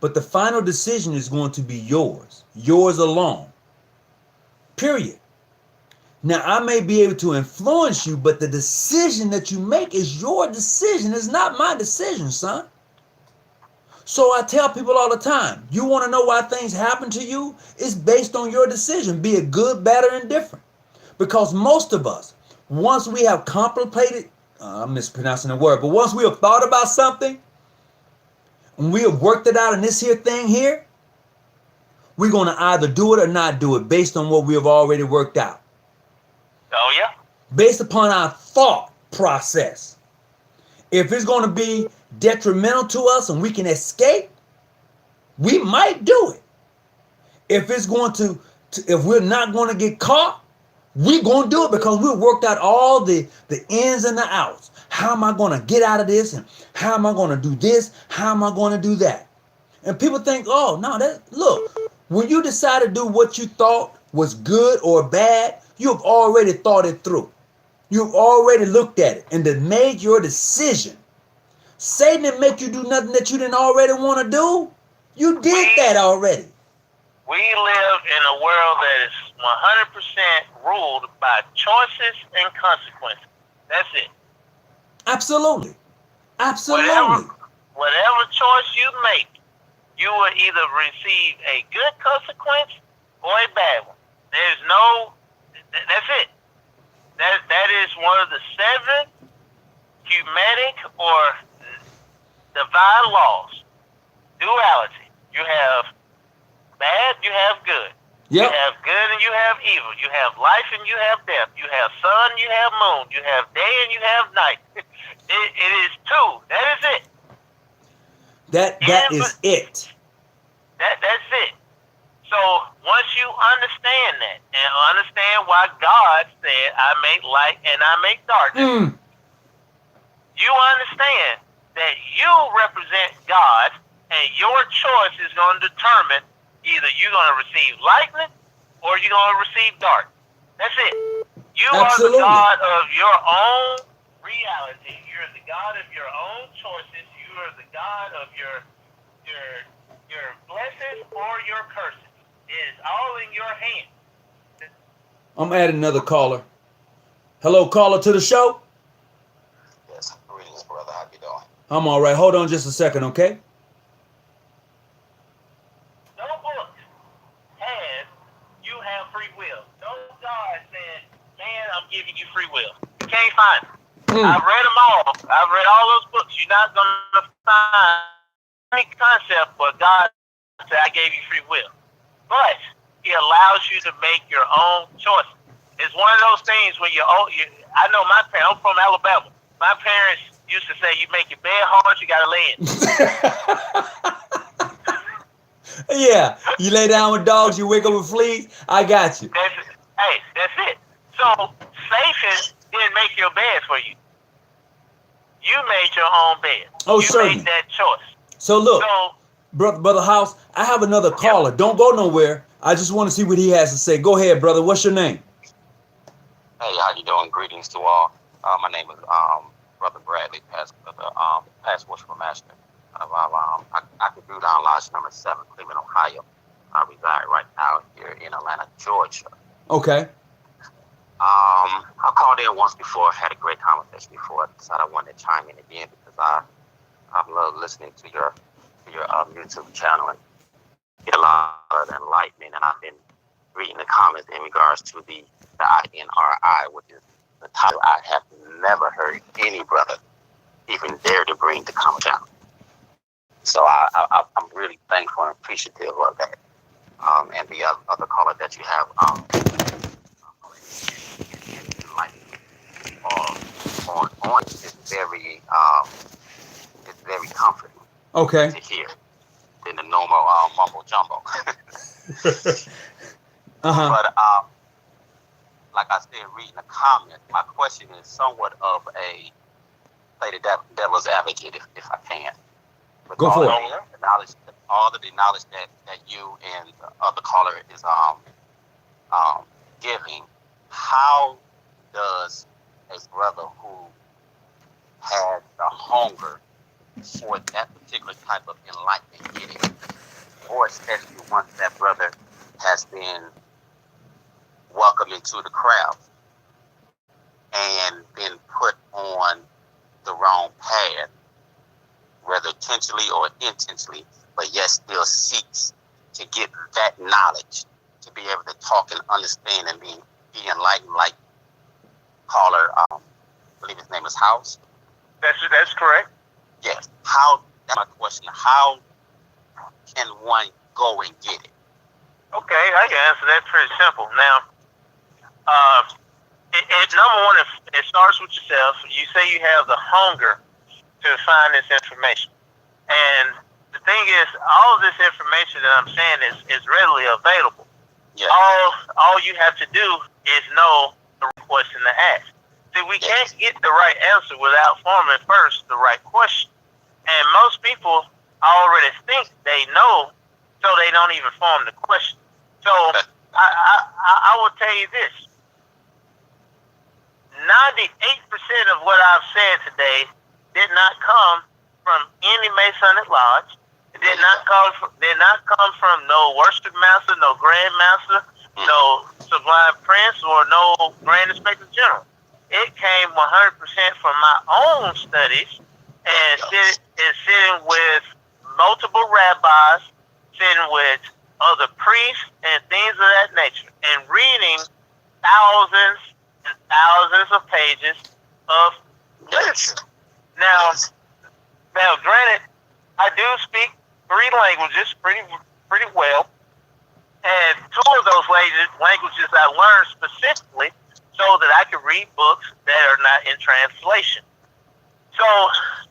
but the final decision is going to be yours alone, period. Now, I may be able to influence you, but the decision that you make is your decision. It's not my decision, son. So I tell people all the time, you want to know why things happen to you? It's based on your decision, be it good, bad, or indifferent. Because most of us, once we have contemplated, I'm mispronouncing the word, but once we have thought about something, and we have worked it out in this here thing here, we're going to either do it or not do it based on what we have already worked out. Oh, yeah. Based upon our thought process. If it's going to be detrimental to us and we can escape, we might do it. If it's going to if we're not going to get caught, we're going to do it because we've worked out all the ins and the outs. How am I going to get out of this? And how am I going to do this? How am I going to do that? And people think, oh, no, look, when you decide to do what you thought was good or bad, you've already thought it through. You've already looked at it and then made your decision. Satan didn't make you do nothing that you didn't already want to do. You did that already. We live in a world that is 100% ruled by choices and consequences. That's it. Absolutely. Absolutely. Whatever choice you make, you will either receive a good consequence or a bad one. There's no, that's it. That is one of the 7 humanistic or divine laws. Duality. You have bad, you have good. Yep. You have good and you have evil. You have life and you have death. You have sun, you have moon. You have day and you have night. It is 2. That is it. That is it. That's it. So once you understand that and understand why God said, I make light and I make darkness, you understand that you represent God and your choice is going to determine Either you're going to receive lightning or you're going to receive dark. That's it. You Absolutely. are the God of your own reality. You're the God of your own choices. You are the God of your blessings or your curses. It is all in your hands. I'm adding another caller. Hello, caller to the show. Yes, greetings, brother. How you doing? I'm all right. Hold on just a second, okay? No book has you have free will. No God said, man, I'm giving you free will. You can't find it. I've read them all. I've read all those books. You're not going to find any concept where God said, I gave you free will. But he allows you to make your own choices. It's one of those things when I know my parents, I'm from Alabama. My parents used to say, you make your bed hard, you got to lay in. Yeah, you lay down with dogs, you wake up with fleas. I got you. That's it. So Satan didn't make your bed for you. You made your own bed. Oh, you certainly. made that choice. So look, brother House, I have another caller. Yep. Don't go nowhere. I just want to see what he has to say. Go ahead, brother. What's your name? Hey, how you doing? Greetings to all. My name is Brother Bradley, past worshipper master. I could do down lodge number 7, Cleveland, Ohio. I reside right now here in Atlanta, Georgia. Okay. I called in once before, had a great conversation before. I decided I wanted to chime in again because I love listening to your YouTube channel and get a lot of enlightenment. And I've been reading the comments in regards to the INRI, which is the title I have never heard any brother even dare to bring to Common Channel. So I'm really thankful and appreciative of that. And the other caller that you have, on is very comforting. Okay. To hear than the normal mumbo jumbo. But like I said, reading the comments, my question is somewhat of a play the devil's advocate, if I can. With go for it. All the knowledge that you and the other caller is giving, how does a brother who has the hunger for that particular type of enlightenment get it? Or especially once that brother has been welcomed into the crowd and been put on the wrong path, whether intentionally or intentionally, but yet still seeks to get that knowledge to be able to talk and understand and be enlightened, like caller, I believe his name is House. That's correct. Yes. That's my question. How can one go and get it? Okay, I can answer that pretty simple. Now, number one, it starts with yourself. You say you have the hunger to find this information. And the thing is, all of this information that I'm saying is readily available. Yeah. All you have to do is know the right question to ask. See, we can't get the right answer without forming first the right question. And most people already think they know, so they don't even form the question. So I will tell you this. 98% of what I've said today did not come from any Masonic lodge. It did not come from no worship master, no grand master, no sublime prince, or no grand inspector general. It came 100% from my own studies and sitting with multiple rabbis, sitting with other priests and things of that nature, and reading thousands and thousands of pages of literature. Now, granted, I do speak 3 languages pretty well, and 2 of those languages I learned specifically so that I could read books that are not in translation. So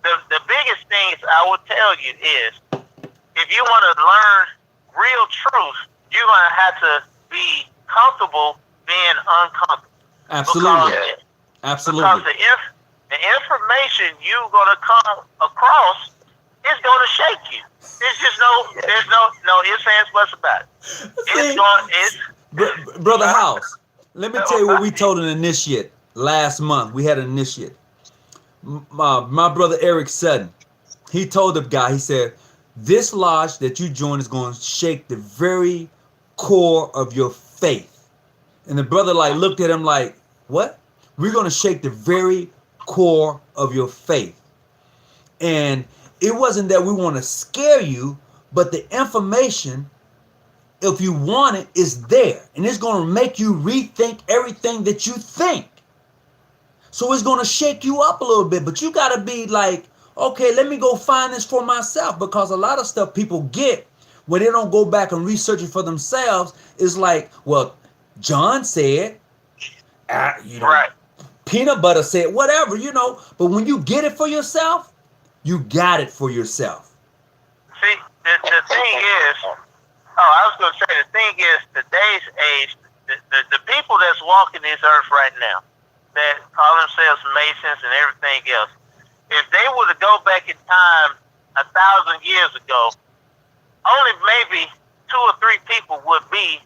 the biggest thing I would tell you is, if you want to learn real truth, you're going to have to be comfortable being uncomfortable. Absolutely. Because the information you're going to come across It's going to shake you. There's just there's no ifs, ands, buts about it. Brother House, let me tell you what we told an initiate last month. We had an initiate. My brother Eric Sutton, he told the guy, he said, this lodge that you join is going to shake the very core of your faith. And the brother like looked at him like, what? We're going to shake the very core of your faith. And it wasn't that we want to scare you, but the information, if you want it, is there. And it's going to make you rethink everything that you think. So it's going to shake you up a little bit, but you got to be like, okay, let me go find this for myself, because a lot of stuff people get when they don't go back and research it for themselves is like, well, John said, Right. Peanut butter said, whatever, but when you get it for yourself, you got it for yourself. See, the thing is, I was going to say, the thing is, today's age, the people that's walking this earth right now, that call themselves Masons and everything else, if they were to go back in time 1,000 years ago, only maybe 2 or 3 people would be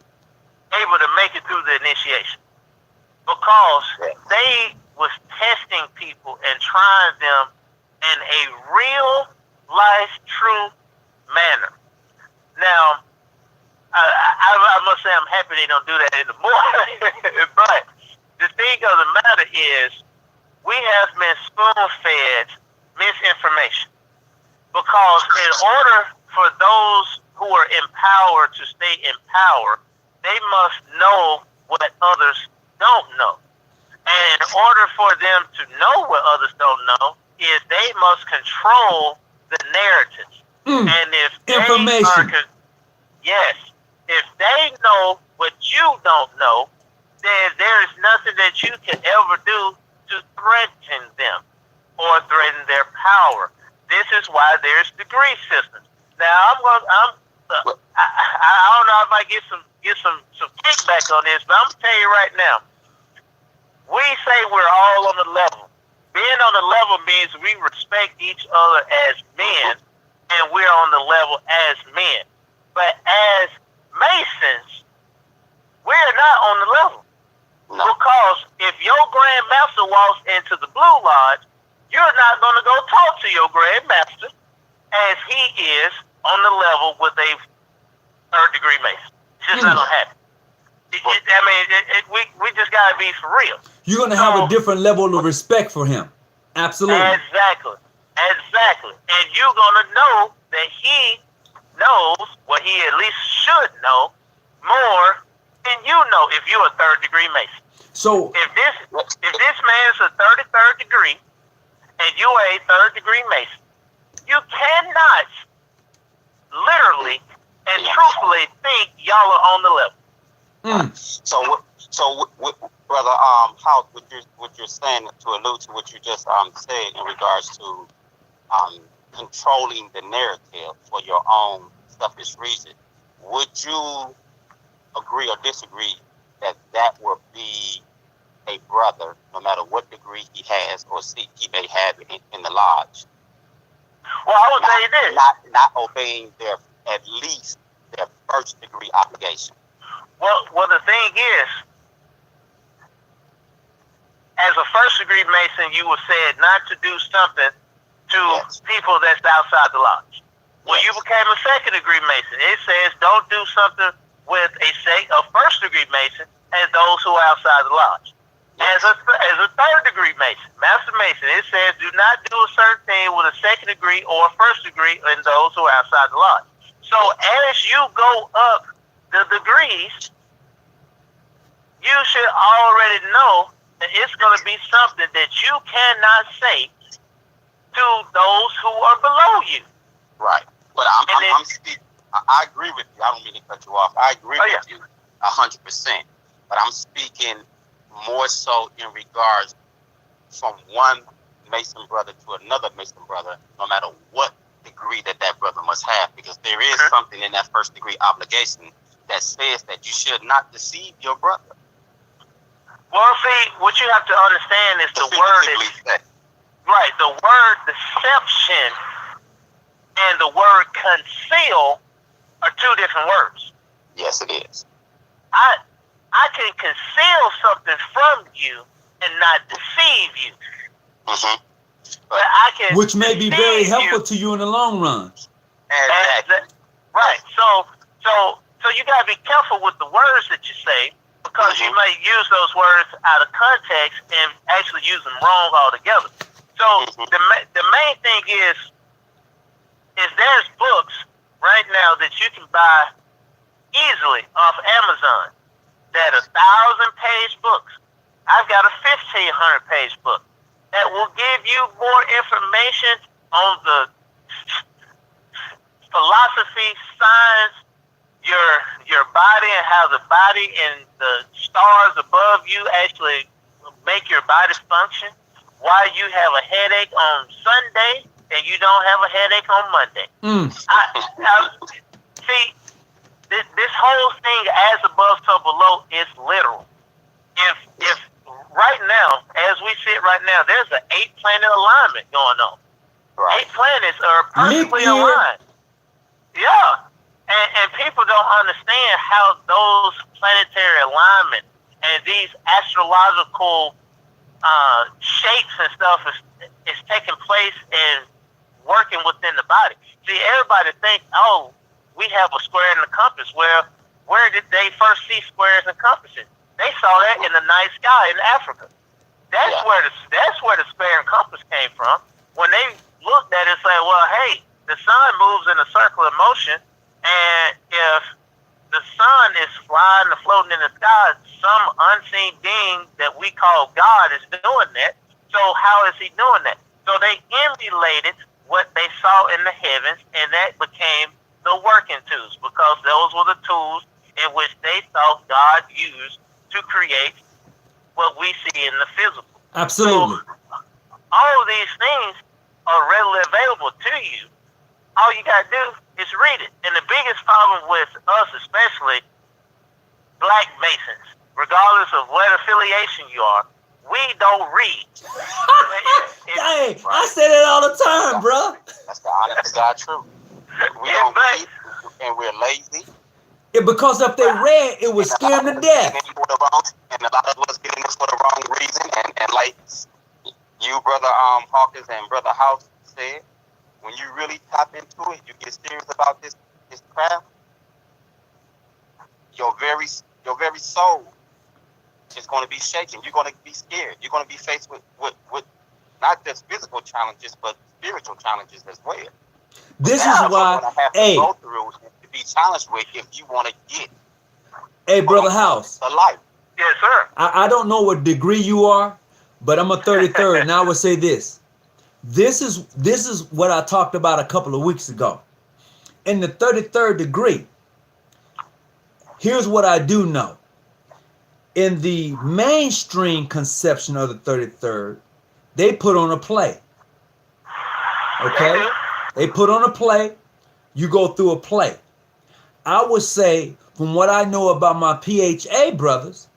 able to make it through the initiation, because they was testing people and trying them in a real life, true manner. Now, I must say I'm happy they don't do that anymore. But the thing of the matter is, we have been spoon-fed misinformation, because in order for those who are in power to stay in power, they must know what others don't know. And in order for them to know what others don't know, is they must control the narratives. And if information. Yes, if they know what you don't know, then there is nothing that you can ever do to threaten them or threaten their power. This is why there's degree systems. Now, I don't know if I get some kickback on this, but I'm gonna tell you right now. We say we're all on the level. Being on the level means we respect each other as men, and we're on the level as men. But as Masons, we're not on the level. No. Because if your Grand Master walks into the Blue Lodge, you're not going to go talk to your Grand Master as he is on the level with a 3rd-degree Mason. It's just not going to happen. We just got to be for real. You're going to have a different level of respect for him. Absolutely. Exactly. And you're going to know that he knows what he at least should know more than you know if you're a 3rd-degree Mason. So if this man is a 33rd degree and you are a 3rd-degree Mason, you cannot literally and truthfully think y'all are on the level. So, brother, how what you're saying, to allude to what you just said in regards to controlling the narrative for your own selfish reason, would you agree or disagree that will be a brother, no matter what degree he has or seat he may have in the lodge? Well, I would say this: not obeying at least their 1st-degree obligation. Well, the thing is, as a 1st-degree Mason, you were said not to do something to people that's outside the lodge. When you became a 2nd-degree Mason, it says don't do something with a 1st-degree Mason and those who are outside the lodge. As a 3rd-degree Mason, Master Mason, it says do not do a certain thing with a 2nd-degree or a 1st-degree and those who are outside the lodge. So as you go up the degrees, you should already know that it's going to be something that you cannot say to those who are below you. Right. But I agree with you. I don't mean to cut you off. I agree with you 100%. But I'm speaking more so in regards from one Mason brother to another Mason brother, no matter what degree that brother must have, because there is something in that 1st-degree obligation that says that you should not deceive your brother. Well, see, what you have to understand is the word is right. The word deception and the word conceal are two different words. Yes, it is. I can conceal something from you and not deceive you. Mm-hmm. But I can, which may be very helpful you. to you in the long run. Exactly. Right. So you gotta be careful with the words that you say, because you may use those words out of context and actually use them wrong altogether. So the main thing is there's books right now that you can buy easily off Amazon that are 1,000-page books. I've got a 1,500-page book that will give you more information on the philosophy, science, your body, and how the body and the stars above you actually make your body function. Why you have a headache on Sunday and you don't have a headache on Monday. See, this whole thing, as above, so below, is literal. If right now, as we sit right now, there's an 8-planet alignment going on. Right. 8 planets are perfectly aligned. Yeah. And people don't understand how those planetary alignments and these astrological shapes and stuff is taking place and working within the body. See, everybody thinks, oh, we have a square and a compass. Well, where did they first see squares and compasses? They saw that in the night sky in Africa. That's where the square and compass came from. When they looked at it and said, well, hey, the sun moves in a circle of motion, and if the sun is flying and floating in the sky, some unseen being that we call God is doing that. So how is he doing that? So they emulated what they saw in the heavens, and that became the working tools, because those were the tools in which they thought God used to create what we see in the physical. Absolutely. So, all of these things are readily available to you. All you got to do is read it. And the biggest problem with us, especially black Masons, regardless of what affiliation you are, we don't read. Hey, I say that all the time, bro. That's the honest God truth. We don't read, and we're lazy. Yeah, because if they read, it would scare them to death. And a lot of us get in this for the wrong reason. And like you, Brother Hawkins and Brother House said, when you really tap into it, you get serious about this craft, your very soul is going to be shaken. You're going to be scared. You're going to be faced with not just physical challenges, but spiritual challenges as well. This is why, hey, go through to be challenged with if you want to get. Hey, Brother House. The life. Yes, sir. I don't know what degree you are, but I'm a 33rd, and I would say this. This is what I talked about a couple of weeks ago. In the 33rd degree, here's what I do know. In the mainstream conception of the 33rd, they put on a play. Okay? They put on a play. You go through a play. I would say, from what I know about my PHA brothers,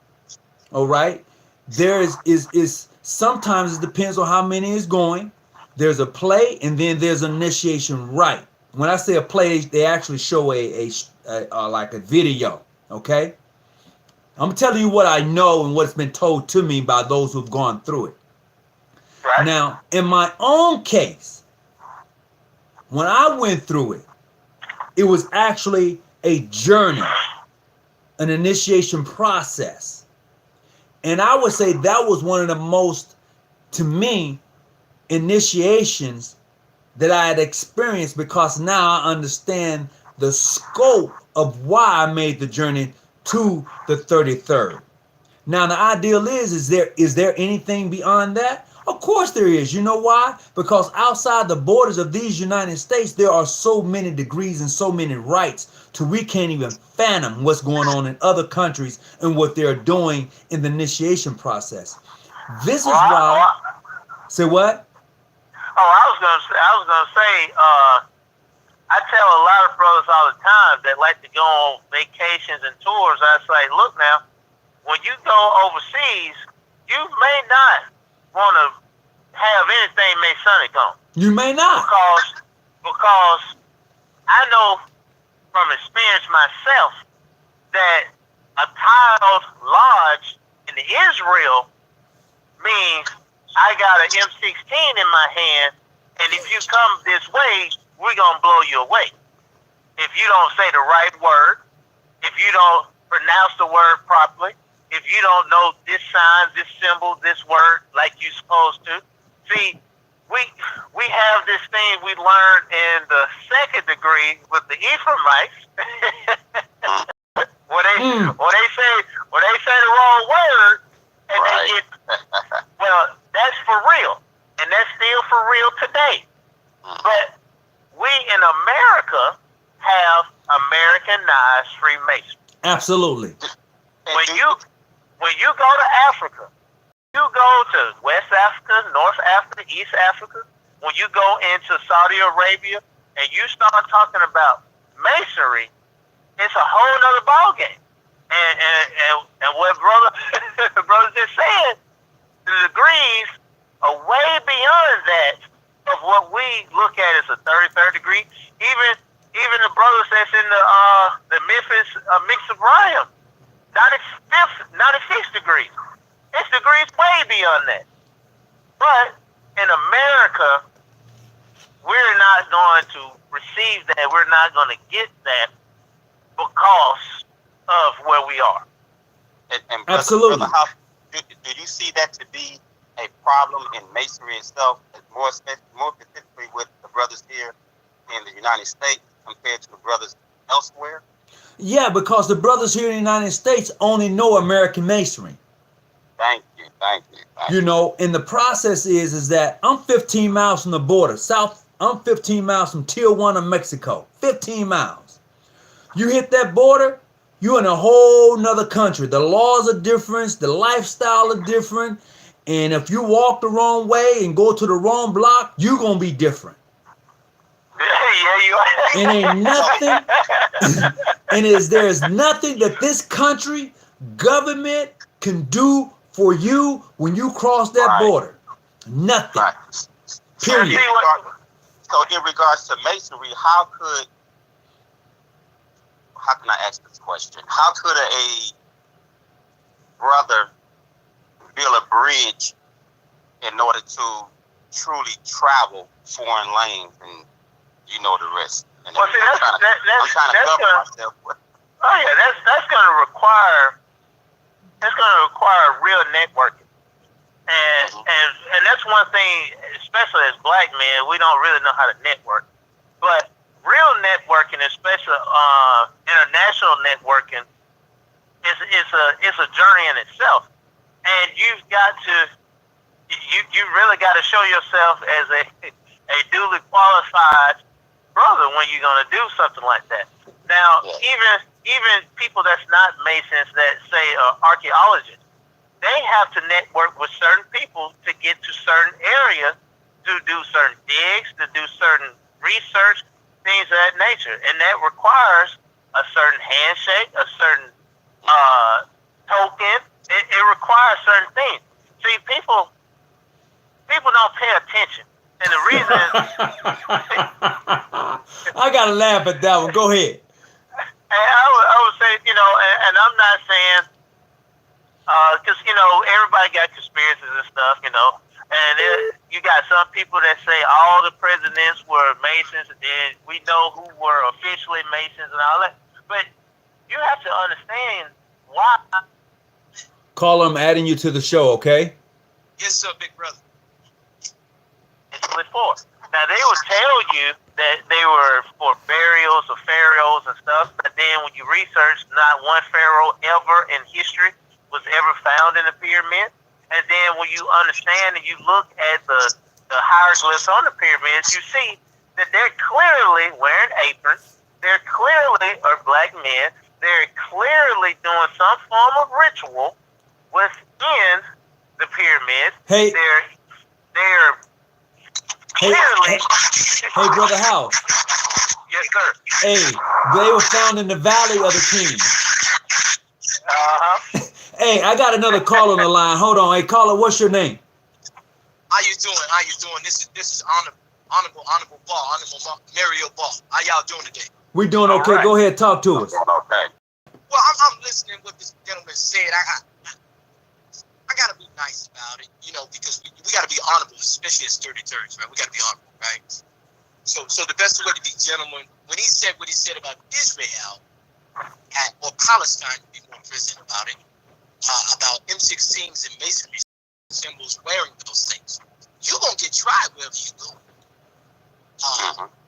all right, there is sometimes it depends on how many is going. There's a play, and then there's an initiation rite. When I say a play, they actually show a like a video. Okay, I'm telling you what I know and what's been told to me by those who've gone through it. Right. Now, in my own case, when I went through it, it was actually a journey, an initiation process. And I would say that was one of the most, to me, initiations that I had experienced, because now I understand the scope of why I made the journey to the 33rd. Now the ideal is there anything beyond that? Of course there is. You know why? Because outside the borders of these United States, there are so many degrees and so many rights to we can't even fathom what's going on in other countries and what they're doing in the initiation process. This is why. Say what? Oh, I was gonna say. I tell a lot of brothers all the time that like to go on vacations and tours. I say, look now, when you go overseas, you may not want to have anything masonic on. You may not. because I know from experience myself that a tiled lodge in Israel means I got an M16 in my hand, and if you come this way, we're going to blow you away. If you don't say the right word, if you don't pronounce the word properly, if you don't know this sign, this symbol, this word like you're supposed to. See, we have this thing we learned in the second degree with the Ephraimites. where they say the wrong word, and they get, well, that's for real, and that's still for real today. But we in America have Americanized Freemasonry. Absolutely. When you go to Africa, you go to West Africa, North Africa, East Africa, when you go into Saudi Arabia and you start talking about Masonry, it's a whole nother ballgame. And what brother just said, the degrees are way beyond that of what we look at as a 33rd degree. Even the brothers that's in the Memphis Mix of Rhyme, 96th degree. Its degrees way beyond that. But in America, we're not going to receive that. We're not going to get that because of where we are. And Absolutely. Brother, do you see that to be a problem in Masonry itself, more specifically with the brothers here in the United States compared to the brothers elsewhere? Yeah, because the brothers here in the United States only know American Masonry. Thank you. You know, and the process is that I'm 15 miles from the border. I'm 15 miles from Tijuana, Mexico. 15 miles. You hit that border, you're in a whole nother country. The laws are different, the lifestyle are different, and if you walk the wrong way and go to the wrong block, you're gonna be different. Yeah, you are. And ain't nothing, there's nothing that this country government can do for you when you cross that border. Nothing. Right. Period. So in regards to Masonry, how can I ask this question? How could a brother build a bridge in order to truly travel foreign lanes, and you know the rest? And well, see, I'm trying to cover myself with. Oh yeah, that's going to require real networking, and that's one thing, especially as black men, we don't really know how to network. But real networking, especially international networking, is a journey in itself, and you really got to show yourself as a duly qualified brother when you're going to do something like that. Now, even people that's not Masons, that say archaeologists, they have to network with certain people to get to certain areas, to do certain digs, to do certain research, things of that nature. And that requires a certain handshake, a certain token. It requires certain things. See, people don't pay attention. And the reason I gotta laugh at that one. Go ahead. And I would say, and I'm not saying, because, everybody got conspiracies and stuff, and you got some people that say all the presidents were Masons, and then we know who were officially Masons and all that. But you have to understand why. Call them adding you to the show, okay? Yes, sir, big brother. Now, they would tell you that they were for burials of pharaohs and stuff, but then when you research, not one pharaoh ever in history was ever found in the pyramid. And then when you understand and you look at the hieroglyphs on the pyramids, you see that they're clearly wearing aprons. They're clearly are black men. They're clearly doing some form of ritual within the pyramid. Hey. They're clearly. Hey, Brother House. Yes, sir. Hey, they were found in the Valley of the Kings. Uh-huh. Hey, I got another call on the line. Hold on. Hey, caller, what's your name? How you doing? This is Honor Honorable Mario Ball. How y'all doing today? We doing All okay. right. Go ahead, talk to us. Okay. Well, I'm listening what this gentleman said. I gotta be nice about it, you know, because we gotta be honorable, especially as 33rds, right? We gotta be honorable, right? So the best way to be gentleman, when he said what he said about Israel or Palestine, to be more present about it, about M16s and masonry symbols wearing those things, you're gonna get tried wherever you go.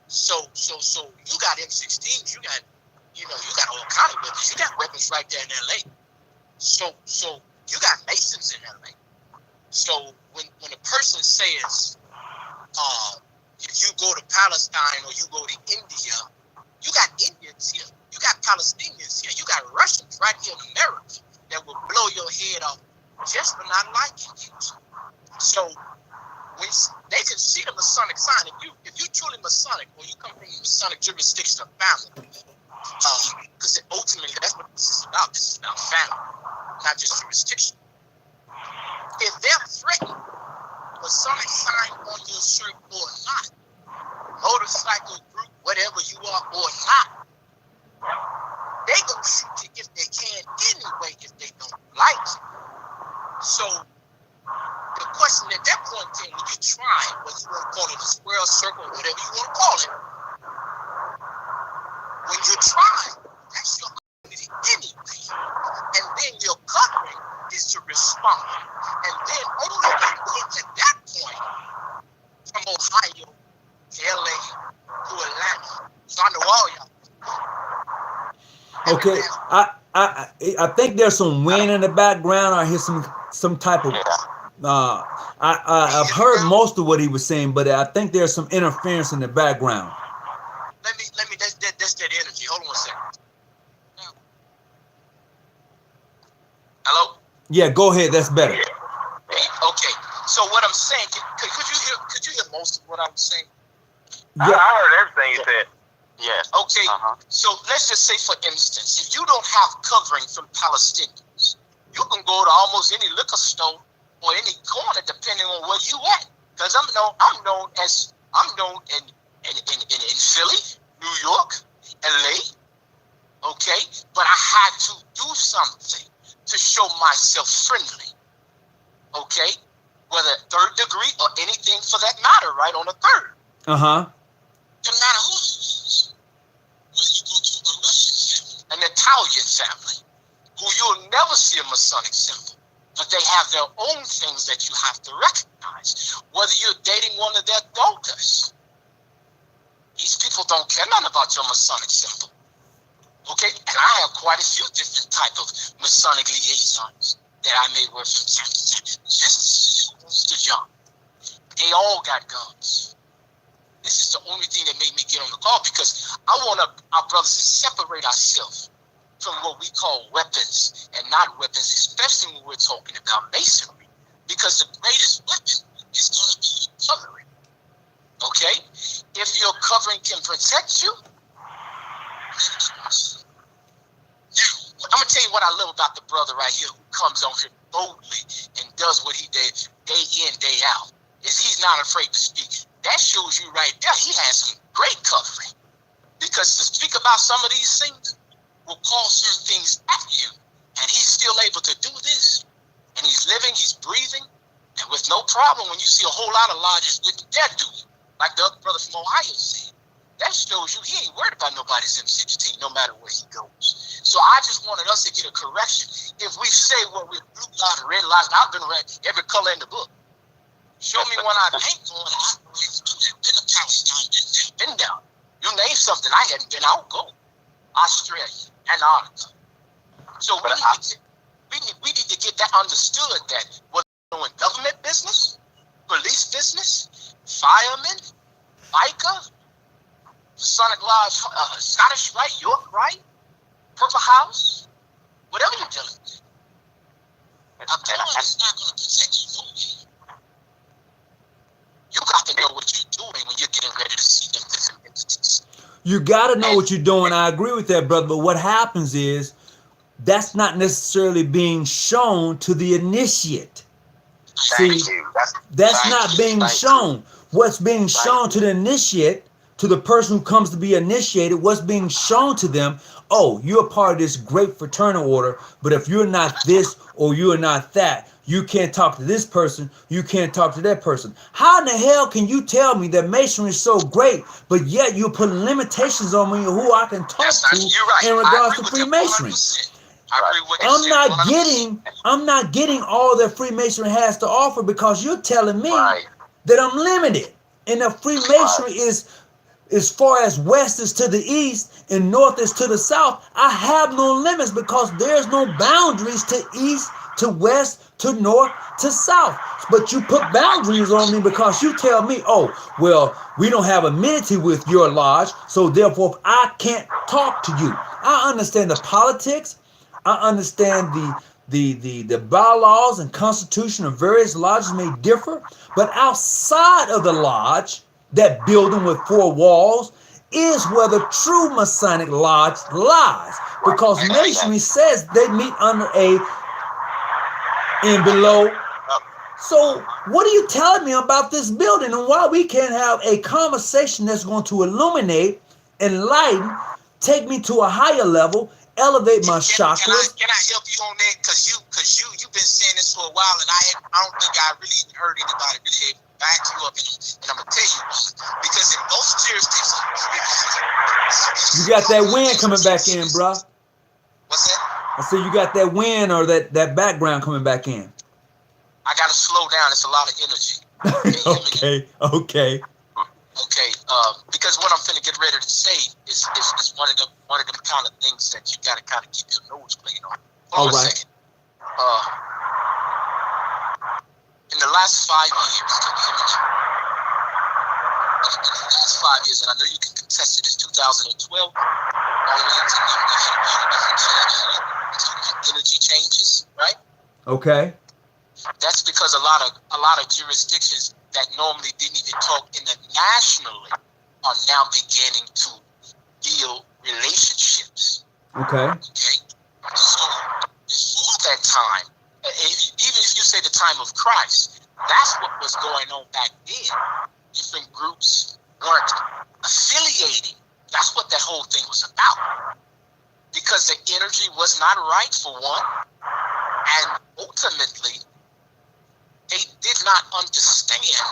So you got M16s, you got all kind of weapons. You got weapons right there in LA. So you got Masons in LA. So when a person says, if you go to Palestine or you go to India, you got Indians here, you got Palestinians here, you got Russians right here in America that will blow your head off just for not liking you. So when they can see the Masonic sign, if you truly Masonic or you come from a Masonic jurisdiction of family, because ultimately that's what this is about. This is about family, not just jurisdiction. If they're threatened, Masonic sign on your shirt or not, motorcycle group, whatever you are or not, they gonna shoot you if they can anyway if they don't like you. So the question at that point then, when you try, whether you want to call it a square circle, whatever you want to call it, when you try, that's your opportunity anyway. And then your covering is to respond. And then only when you get at that point, from Ohio to LA to Atlanta, so I know all y'all. Okay, I think there's some wind in the background. I hear some type of I've heard most of what he was saying, but I think there's some interference in the background. Let me that's that energy. Hold on 1 second. Hello? Yeah, go ahead. That's better. Okay. So what I'm saying, could you hear most of what I was saying? Yeah. I heard everything you said. Yes. Okay. So let's just say, for instance, if you don't have covering from Palestinians, you can go to almost any liquor store or any corner, depending on where you at. Because I'm known in Philly, New York, LA. Okay, but I had to do something to show myself friendly. Okay, whether third degree or anything for that matter, right on the third. No matter who it is, whether you go to a Russian family, an Italian family, who you'll never see a Masonic symbol, but they have their own things that you have to recognize. Whether you're dating one of their daughters, these people don't care nothing about your Masonic symbol. Okay, and I have quite a few different type of Masonic liaisons that I may work from time to time. Just Mr. John, they all got guns. This is the only thing that made me get on the call, because I want our brothers to separate ourselves from what we call weapons and not weapons, especially when we're talking about masonry, because the greatest weapon is going to be your covering. Okay, if your covering can protect you. Now, I'm gonna tell you what I love about the brother right here who comes on here boldly and does what he did day in, day out, is he's not afraid to speak. That shows you right there he has some great covering. Because to speak about some of these things will call certain things at you. And he's still able to do this. And he's living, he's breathing, and with no problem. When you see a whole lot of lodges with that dude, like the other brother from Ohio said, that shows you he ain't worried about nobody's M16, no matter where he goes. So I just wanted us to get a correction. If we say what we're blue light, red light, and I've been read every color in the book. Show me one I ain't going. I've been to Palestine, been down. You name something I hadn't been. I'll go. Australia, Antarctica. So we need to get that understood, that we're doing government business, police business, firemen, biker, Masonic Lodge, Scottish Rite, York Rite, Purple House, whatever you're dealing with. I'm telling you, it's not going to protect you no way. You got to know what you're doing when you're getting ready to see them different entities. You got to know what you're doing. I agree with that, brother. But what happens is that's not necessarily being shown to the initiate. See, that's not being shown. What's being shown to the initiate, to the person who comes to be initiated, what's being shown to them, oh, you're a part of this great fraternal order, but if you're not this or you're not that, you can't talk to this person, you can't talk to that person. How in the hell can you tell me that Masonry is so great, but yet you're putting limitations on me who I can talk to in regards to Freemasonry? I'm not getting all that Freemasonry has to offer, because you're telling me that I'm limited. And if Freemasonry is as far as west is to the east and north is to the south, I have no limits, because there's no boundaries to east, to west, to north, to south. But you put boundaries on me because you tell me, oh, well, we don't have amenity with your lodge, so therefore I can't talk to you. I understand the politics. I understand the bylaws and constitution of various lodges may differ, but outside of the lodge, that building with 4 walls, is where the true Masonic lodge lies, because Masonry says they meet under a and below. So what are you telling me about this building, and why we can't have a conversation that's going to illuminate, enlighten, take me to a higher level, elevate my chakras? Can I help you on that? Because you've been saying this for a while, and I don't think I really heard anybody really back you up, and I'm gonna tell you why. Because in most jurisdictions, you got that wind coming back in, bro. What's that? I said you got that wind or that background coming back in. I gotta slow down. It's a lot of energy. Okay. Because what I'm finna get ready to say is one of them kind of things that you gotta kind of keep your nose clean on. Hold on a second. In the last 5 years, can you hear me now? In the last 5 years, and I know you can contest it, it's 2012, all the way into energy changes, right? Okay. That's because a lot of jurisdictions that normally didn't even talk internationally are now beginning to build relationships. Okay. So before that time, even if you say the time of Christ, that's what was going on back then. Different groups weren't affiliating. That's what that whole thing was about. Because the energy was not right, for one, and ultimately, they did not understand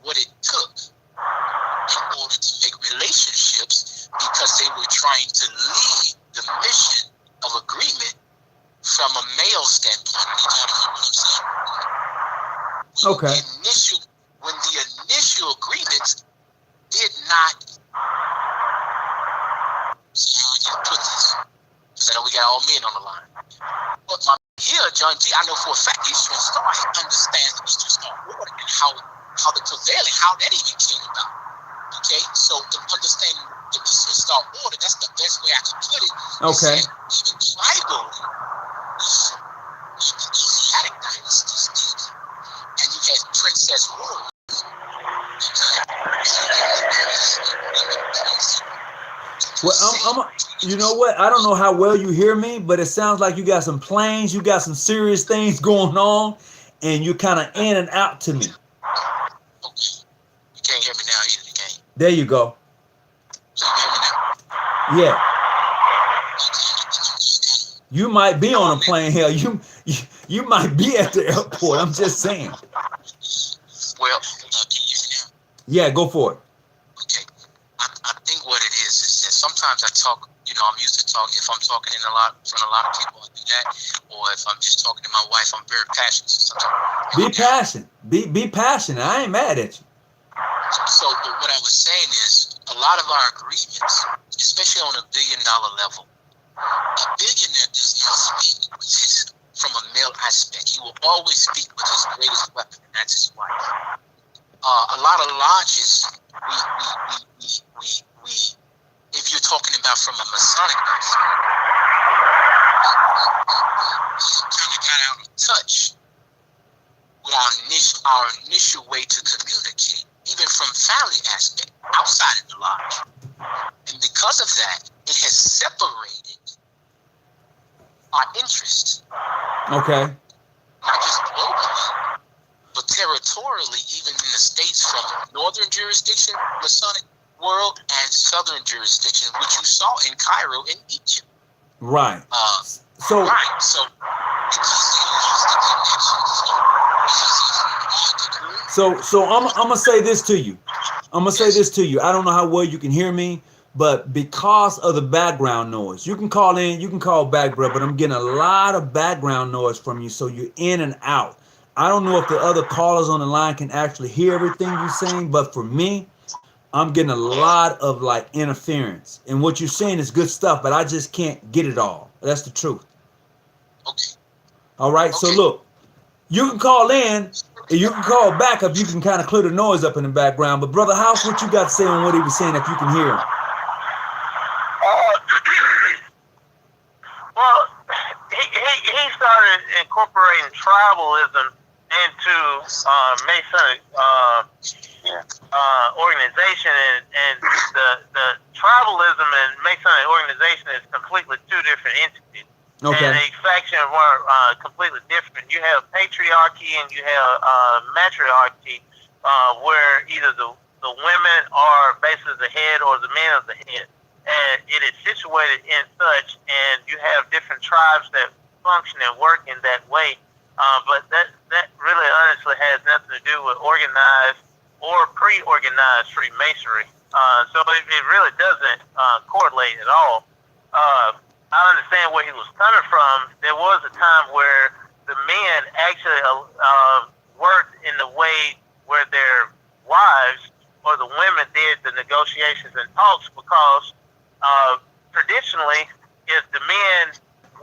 what it took in order to make relationships, because they were trying to lead the mission of agreement from a male standpoint. You gotta hear what I'm saying? When the initial agreements did not, see how I can put this, because I know we got all men on the line. But John G, I know for a fact Eastern Star understands the Eastern Star order and how the prevailing, how that even came about. Okay, so to understand the Eastern Star order, that's the best way I can put it. Okay. Even tribal, the Asiatic dynasties did, and you had princess rule. Well, you know what? I don't know how well you hear me, but it sounds like you got some planes, you got some serious things going on, and you're kind of in and out to me. Okay. You can't hear me now either, you can't. There you go. So you can hear me now? Yeah. You might be on a plane. Hell, you might be at the airport. I'm just saying. Well, can you hear me now? Yeah, go for it. Okay. I think what it is that sometimes I talk, I'm used to talking. If I'm talking in front of a lot of people, I do that. Or if I'm just talking to my wife, I'm very passionate. So be passionate. Be passionate. I ain't mad at you. So what I was saying is, a lot of our agreements, especially on $1 billion level, a billionaire does not speak from a male aspect. He will always speak with his greatest weapon, and that's his wife. A lot of lodges, we if you're talking about from a Masonic aspect, kind of got out of touch with our initial way to communicate, even from family aspect, outside of the lodge. And because of that, it has separated our interests. Okay. Not just globally, but territorially, even in the states from northern jurisdiction, Masonic world, and southern jurisdiction, which you saw in Cairo and Egypt. Right. So you can see interesting connections. So I'm gonna say this to you. I don't know how well you can hear me, but because of the background noise, you can call in, you can call back, bro, but I'm getting a lot of background noise from you, so you're in and out. I don't know if the other callers on the line can actually hear everything you're saying, but for me, I'm getting a lot of like interference. And what you're saying is good stuff, but I just can't get it all. That's the truth. Okay. All right. Okay. So look, you can call in and you can call back if you can kind of clear the noise up in the background. But Brother House, what you got to say on what he was saying if you can hear him? Well, he started incorporating tribalism into Masonic organization, and the tribalism and Masonic organization is completely two different entities. Okay. And the factions were completely different. You have patriarchy and you have matriarchy, where either the women are basically the head or the men are the head. And it is situated in such, and you have different tribes that function and work in that way. But that really honestly has nothing to do with organized or pre-organized Freemasonry. So it really doesn't correlate at all. I understand where he was coming from. There was a time where the men actually worked in the way where their wives or the women did the negotiations and talks, because traditionally, if the men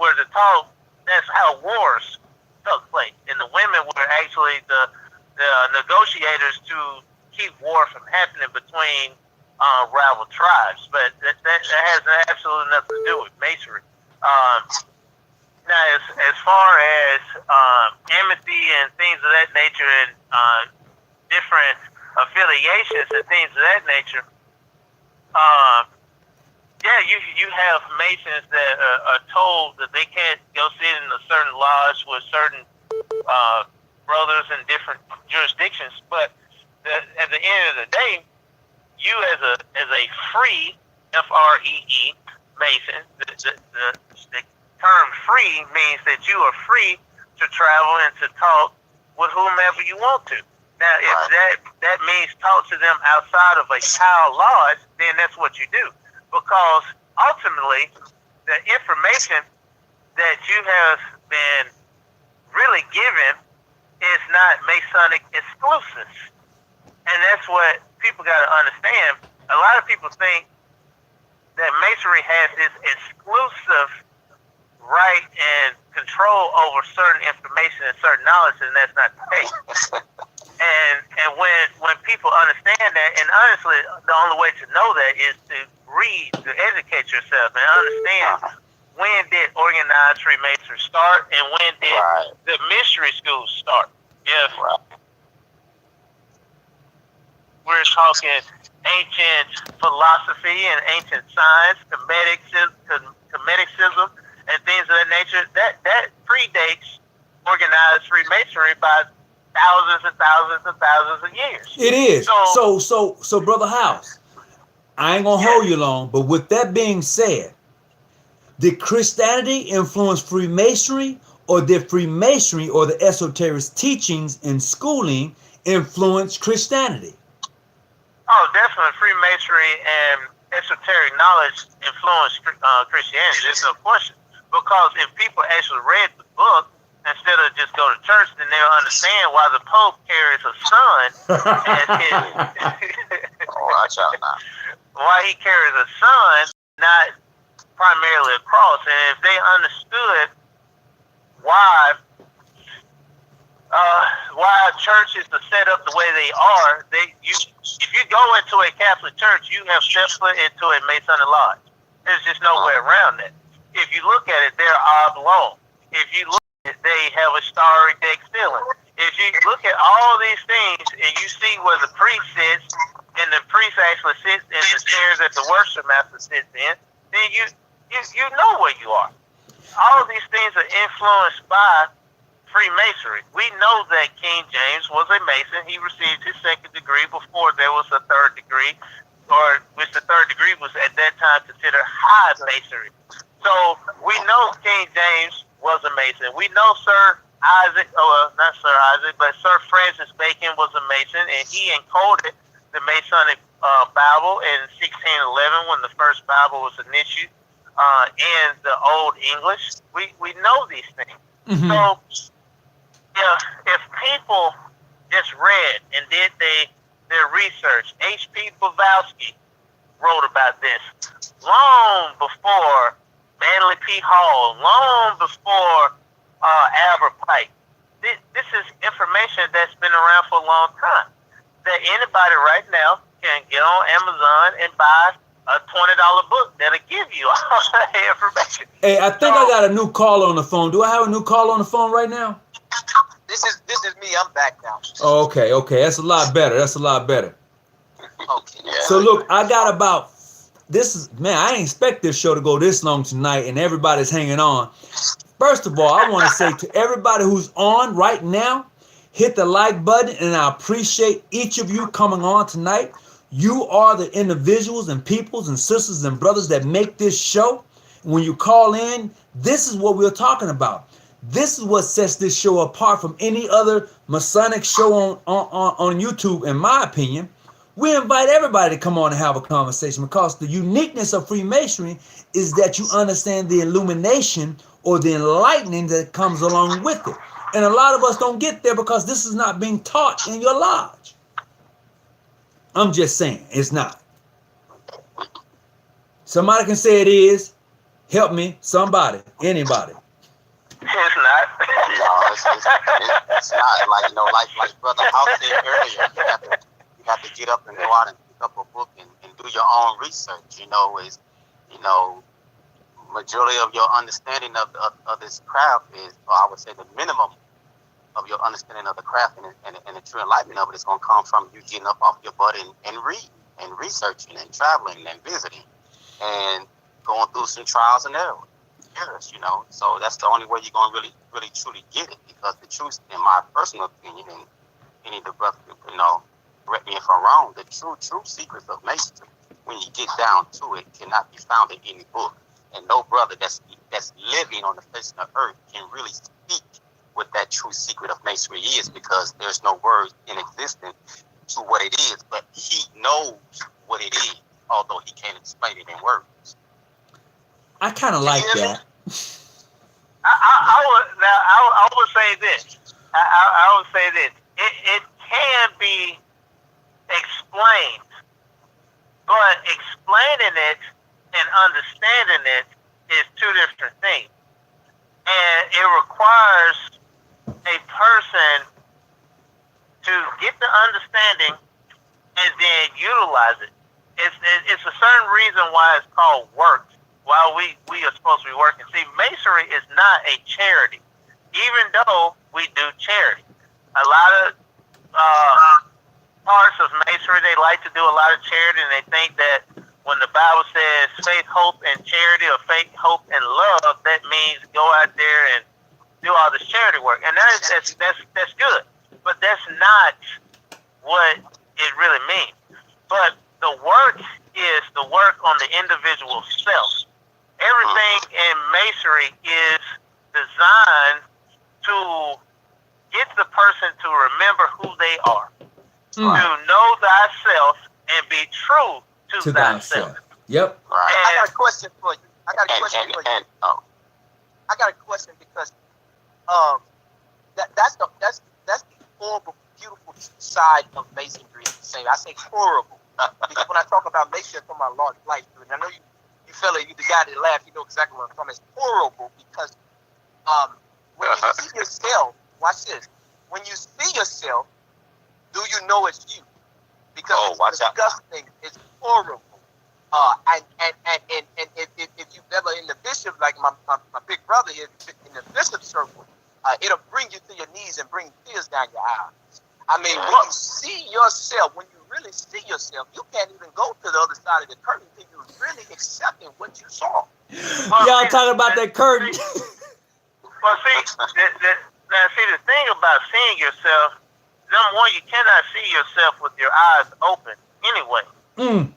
were to talk, that's how wars took place. And the women were actually the negotiators to keep war from happening between rival tribes. But that has absolutely nothing to do with Masonry. Now, as far as amity and things of that nature, and different affiliations and things of that nature, yeah, you have Masons that are told that they can't go sit in a certain lodge with certain brothers in different jurisdictions. But at the end of the day, you as a free FREE Mason, the term free means that you are free to travel and to talk with whomever you want to. Now, if that means talk to them outside of a Tao lodge, then that's what you do. Because ultimately, the information that you have been really given is not Masonic exclusives. And that's what people got to understand. A lot of people think that Masonry has this exclusive right and control over certain information and certain knowledge, and that's not the case. And when people understand that, and honestly, the only way to know that is to read, to educate yourself, and understand when did organized Freemasonry start, and when did the mystery schools start. If we're talking ancient philosophy and ancient science, Comedicism, and things of that nature, that predates organized Freemasonry by thousands and thousands and thousands of years. It is. So Brother House, I ain't gonna hold you long, but with that being said, did Christianity influence Freemasonry, or did Freemasonry or the esoteric teachings and schooling influence Christianity? Oh, definitely. Freemasonry and esoteric knowledge influenced Christianity. There's no question. Because if people actually read the book instead of just go to church, then they'll understand why the Pope carries a sun as his. Watch out now. Why he carries a sun, not primarily a cross. And if they understood why churches are set up the way they are, if you go into a Catholic church, you have stepped foot into a Masonic lodge. There's just no way around that. If you look at it, they're oblong. If you look at it, they have a starry deck ceiling. If you look at all these things and you see where the priest sits, and the priest actually sits in the chairs that the worship master sits in, then you know where you are. All of these things are influenced by Freemasonry. We know that King James was a Mason. He received his second degree before there was a third degree, or which the third degree was at that time considered high Masonry. So we know King James was a Mason. We know Sir Isaac, not Sir Isaac, but Sir Francis Bacon was a Mason, and he encoded the Masonic Bible in 1611 when the first Bible was initiated in the Old English. We know these things. Mm-hmm. So if people just read and did their research, H.P. Blavatsky wrote about this long before Manly P. Hall, long before Albert Pike. This is information that's been around for a long time, that anybody right now can get on Amazon and buy a $20 book that'll give you all that information. Hey, I think I got a new caller on the phone. Do I have a new caller on the phone right now? This is me. I'm back now. Oh, okay. That's a lot better. Okay. Yeah. So look, I got about I didn't expect this show to go this long tonight, and everybody's hanging on. First of all, I want to say to everybody who's on right now, hit the like button, and I appreciate each of you coming on tonight. You are the individuals and peoples and sisters and brothers that make this show. When you call in, this is what we're talking about. This is what sets this show apart from any other Masonic show on YouTube, in my opinion. We invite everybody to come on and have a conversation, because the uniqueness of Freemasonry is that you understand the illumination or the enlightening that comes along with it. And a lot of us don't get there because this is not being taught in your lodge. I'm just saying, it's not. Somebody can say it is. Help me, somebody, anybody. It's not. No, it's not. Like Brother House said earlier, you have to get up and go out and pick up a book and do your own research. Majority of your understanding of this craft is, or I would say the minimum of your understanding of the craft and the true enlightenment of it is going to come from you getting up off your butt and reading and researching and traveling and visiting and going through some trials and errors. So that's the only way you're going to really truly get it, because the truth, in my personal opinion, and any of the brothers, correct me if I'm wrong, the true secrets of Masonry, when you get down to it, cannot be found in any book. And no brother that's living on the face of the earth can really speak what that true secret of Masonry is, because there's no words in existence to what it is, but he knows what it is, although he can't explain it in words. I kind of like that. I would say this. I would say this. It can be explained, but explaining it and understanding it is two different things. And it requires a person to get the understanding and then utilize it. It's a certain reason why it's called work, while we are supposed to be working. See, Masonry is not a charity, even though we do charity. A lot of parts of Masonry, they like to do a lot of charity, and they think that when the Bible says faith, hope, and charity, or faith, hope, and love, that means go out there and do all this charity work. And that's good. But that's not what it really means. But the work is the work on the individual self. Everything in Masonry is designed to get the person to remember who they are, to know thyself and be true to thyself. Yep. I got a question for you. I got a question because that's the horrible, beautiful side of Masonry. I say horrible because when I talk about Masonry from my large life, and I know you fella, you the guy that laughed, you know exactly what I'm talking about. It's horrible because when you see yourself, watch this. When you see yourself, do you know it's you? Because it's disgusting. It's horrible. And if you've ever in the bishop, like my big brother here in the bishop circle, it'll bring you to your knees and bring tears down your eyes. I mean, when you see yourself, when you really see yourself, you can't even go to the other side of the curtain until you really accepting what you saw. Y'all talking about that curtain? Well, see, Now, see, the thing about seeing yourself, number one, you cannot see yourself with your eyes open anyway. And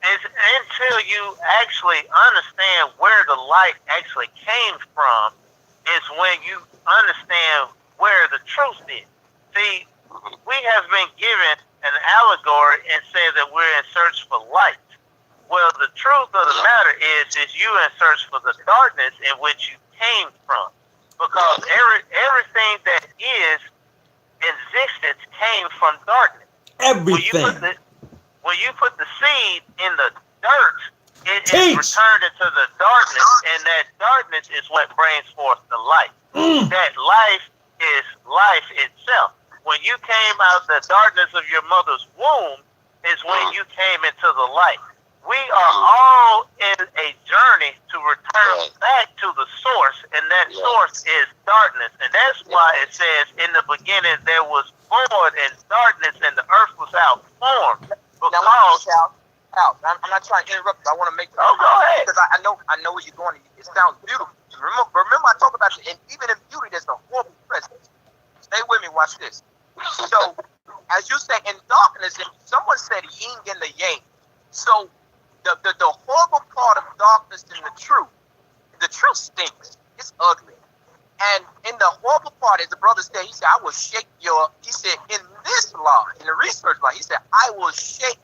it's until you actually understand where the light actually came from is when you understand where the truth is. See, we have been given an allegory and said that we're in search for light. Well, the truth of the matter is you in search for the darkness in which you came from. Because everything that is existence came from darkness. Everything. When you put the seed in the dirt, it is returned into the darkness, and that darkness is what brings forth the light. That life is life itself. When you came out the darkness of your mother's womb is when you came into the light. We are all in a journey to return back to the source, and that source is darkness. And that's why it says, in the beginning there was void and darkness, and the earth was out formed. Now, I'm not trying to interrupt. I want to make. Go ahead. Because I know where you're going. It sounds beautiful. Remember, I talk about and even in beauty, there's a horrible presence. Stay with me. Watch this. So, as you say, in darkness, if someone said yin and the yang. So, the horrible part of darkness and the truth stinks. It's ugly. And in the horrible part, as the brother said, he said, I will shake he said, in this law, in the research law, he said, I will shake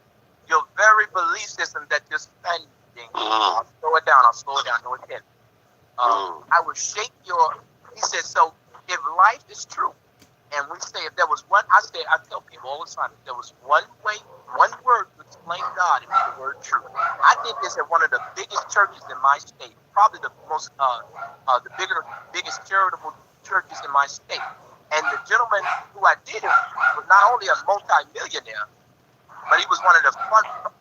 your very belief system that you're standing. I'll slow it down, no again. I will shake he said, so if life is true, and we say if there was one, I tell people all the time, if there was one way, one word to explain God, it would be the word truth. I did this at one of the biggest churches in my state, probably the most, the biggest charitable churches in my state. And the gentleman who I did it was not only a multi-millionaire, but he was one of the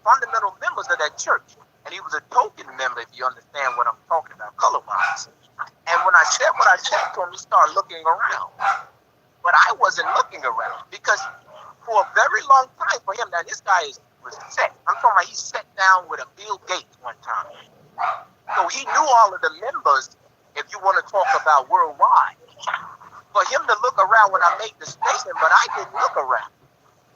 fundamental members of that church. And he was a token member, if you understand what I'm talking about, color-wise. And when I said what I said to him, he started looking around. But I wasn't looking around because for a very long time for him, now this guy was set. I'm talking about he sat down with a Bill Gates one time. So he knew all of the members, if you want to talk about worldwide. For him to look around when I made the statement, but I didn't look around.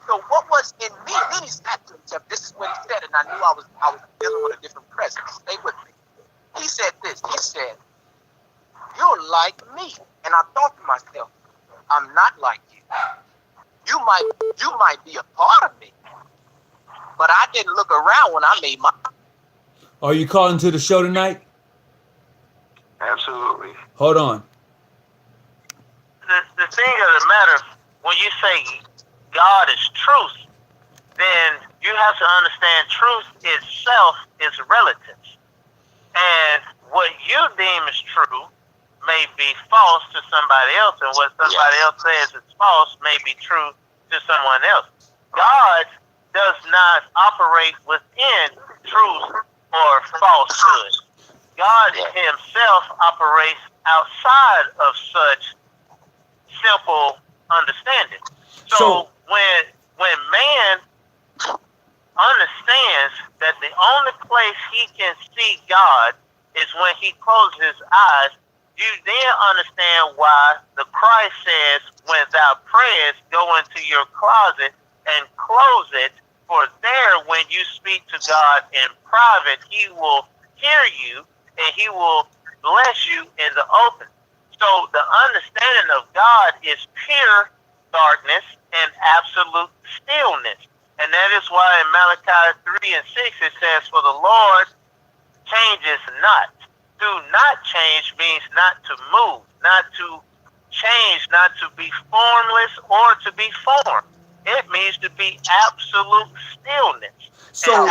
So what was in me, then he said to himself, this is what he said, and I knew I was dealing with a different presence. Stay with me. He said this, he said, you're like me. And I thought to myself, I'm not like you. You might be a part of me, but I didn't look around when I made my. Are you calling to the show tonight? Absolutely. Hold on. The thing of the matter, when you say God is truth, then you have to understand truth itself is relative. And what you deem is true may be false to somebody else, and what somebody else says is false may be true to someone else. God does not operate within truth or falsehood. God himself operates outside of such simple understanding. So when man understands that the only place he can see God is when he closes his eyes, you then understand why the Christ says, when thou prayest, go into your closet and close it, for there when you speak to God in private, he will hear you and he will bless you in the open. So the understanding of God is pure darkness and absolute stillness. And that is why in Malachi 3 and 6 it says, for the Lord changes not. To not change means not to move, not to change, not to be formless or to be formed. It means to be absolute stillness. So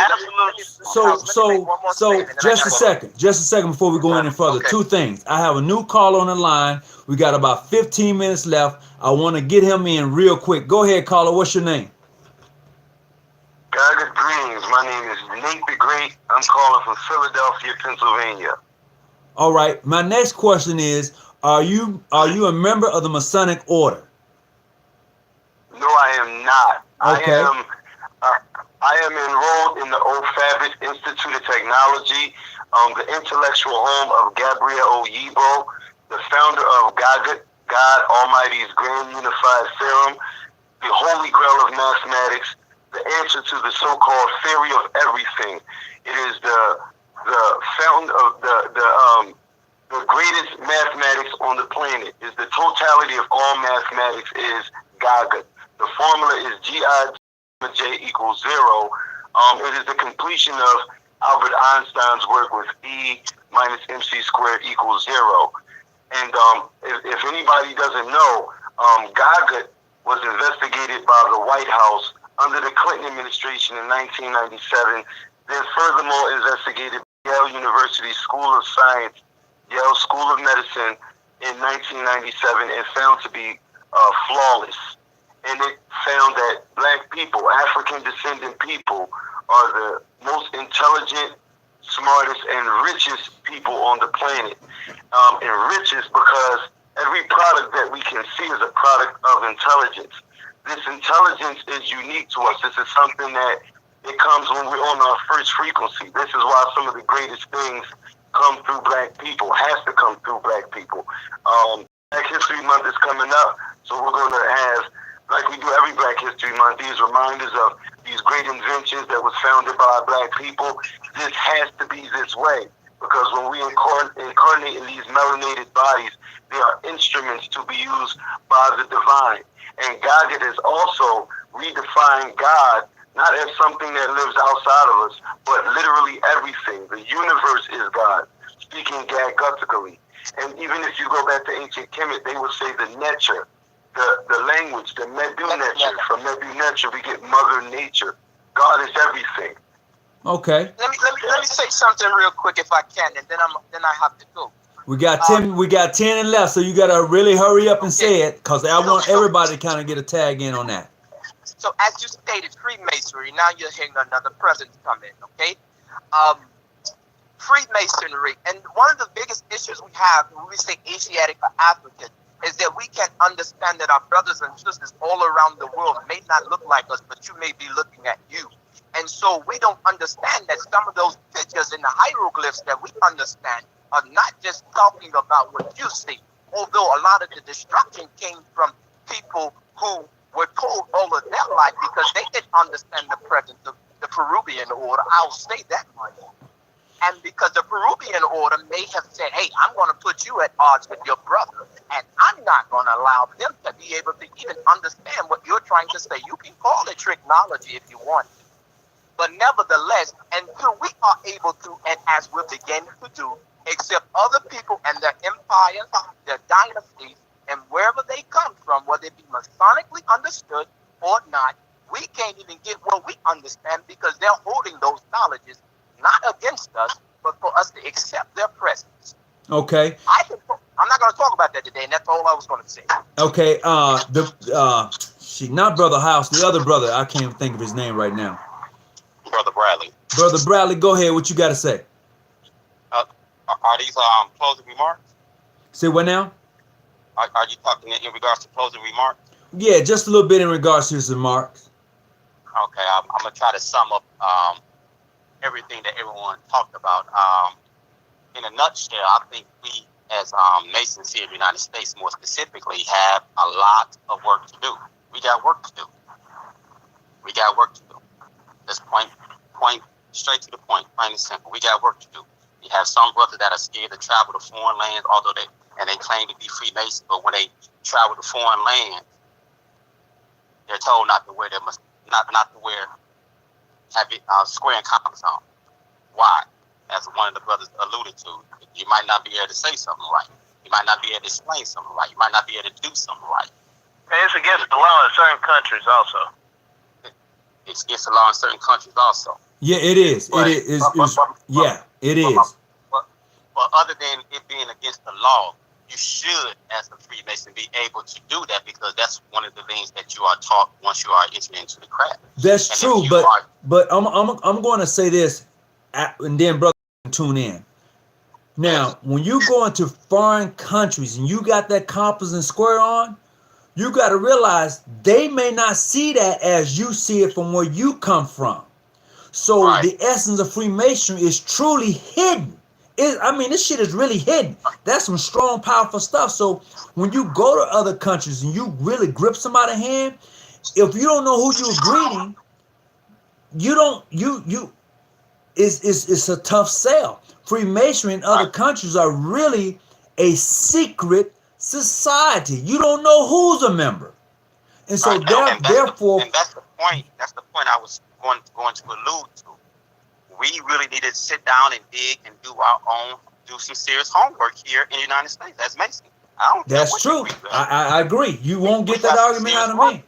just a second before we go any further. Okay. Two things. I have a new caller on the line. We got about 15 minutes left. I want to get him in real quick. Go ahead, caller. What's your name? God greetings. My name is Nate the Great. I'm calling from Philadelphia, Pennsylvania. All right. My next question is, are you a member of the Masonic Order? No, I am not. Okay. I am enrolled in the Old Fabric Institute of Technology, the intellectual home of Gabriel Oyibo, the founder of God Almighty's grand unified theorem, the holy grail of mathematics, the answer to the so-called theory of everything. It is the fountain of the greatest mathematics on the planet. Is the totality of all mathematics is Gaga. The formula is G-I-J equals 0. It is the completion of Albert Einstein's work with E minus MC squared equals 0. And if anybody doesn't know, Gaga was investigated by the White House under the Clinton administration in 1997. Then furthermore investigated by Yale University School of Science, Yale School of Medicine in 1997 and found to be flawless. And it found that black people, African descendant people, are the most intelligent, smartest, and richest people on the planet. And richest because every product that we can see is a product of intelligence. This intelligence is unique to us. This is something that it comes when we're on our first frequency. This is why some of the greatest things come through black people, has to come through black people. Black History Month is coming up, so we're going to have, like we do every Black History Month, these reminders of these great inventions that was founded by black people. This has to be this way, because when we incarnate in these melanated bodies, they are instruments to be used by the divine. And God is also redefined God, not as something that lives outside of us, but literally everything. The universe is God, speaking Gadgutically. And even if you go back to ancient Kemet, they would say the nature, the language, the Medu nature. From Medu nature, we get Mother Nature. God is everything. Okay. Let me say something real quick if I can, and then I have to go. We got 10. We got 10 and left, so you gotta really hurry up and say it, cause I want everybody to kind of get a tag in on that. So as you stated, Freemasonry. Now you're hearing another presence come in. Okay. Freemasonry, and one of the biggest issues we have when we say Asiatic or African is that we can understand that our brothers and sisters all around the world may not look like us, but you may be looking at you. And so we don't understand that some of those pictures in the hieroglyphs that we understand are not just talking about what you see, although a lot of the destruction came from people who were told all of their life because they didn't understand the presence of the Peruvian order. I'll say that much. And because the Peruvian order may have said, hey, I'm going to put you at odds with your brother, and I'm not going to allow them to be able to even understand what you're trying to say. You can call it tricknology if you want. But nevertheless, until we are able to, and as we're beginning to do, accept other people and their empires, their dynasties, and wherever they come from, whether it be Masonically understood or not, we can't even get what we understand because they're holding those knowledges not against us, but for us to accept their presence. Okay. I'm not going to talk about that today, and that's all I was going to say. Okay. Not Brother House, the other brother. I can't think of his name right now. Brother Bradley. Brother Bradley, go ahead. What you got to say? Are these closing remarks? Say what now? Are you talking in regards to closing remarks? Yeah, just a little bit in regards to his remarks. Okay, I'm going to try to sum up everything that everyone talked about. In a nutshell, I think we, as Masons here in the United States, more specifically, have a lot of work to do. We got work to do. Just point straight to the point, plain and simple. We got work to do. We have some brothers that are scared to travel to foreign lands, although they claim to be Freemasons, but when they travel to foreign lands, they're told not to wear square and compass on. Why? As one of the brothers alluded to, you might not be able to say something right. You might not be able to explain something right. You might not be able to do something right. And it's against the law in certain countries also. It's against the law in certain countries also. Yeah, it is. It is. It is. But other than it being against the law, you should, as a Freemason, be able to do that because that's one of the things that you are taught once you are entering into the craft. That's true, but I'm going to say this, and then brother can tune in. Now, when you go into foreign countries and you got that compass and square on, you got to realize they may not see that as you see it from where you come from. So the essence of Freemasonry is truly hidden I mean, this shit is really hidden. That's some strong, powerful stuff. So when you go to other countries and you really grip somebody's hand, if you don't know who you're greeting, you don't it's a tough sell. Freemasonry in other countries are really a secret society. You don't know who's a member, and so therefore, and that's the point. That's the point I was going to allude to. We really need to sit down and dig and do some serious homework here in the United States. That's Mason. That's true. I agree. You won't get that argument out of me,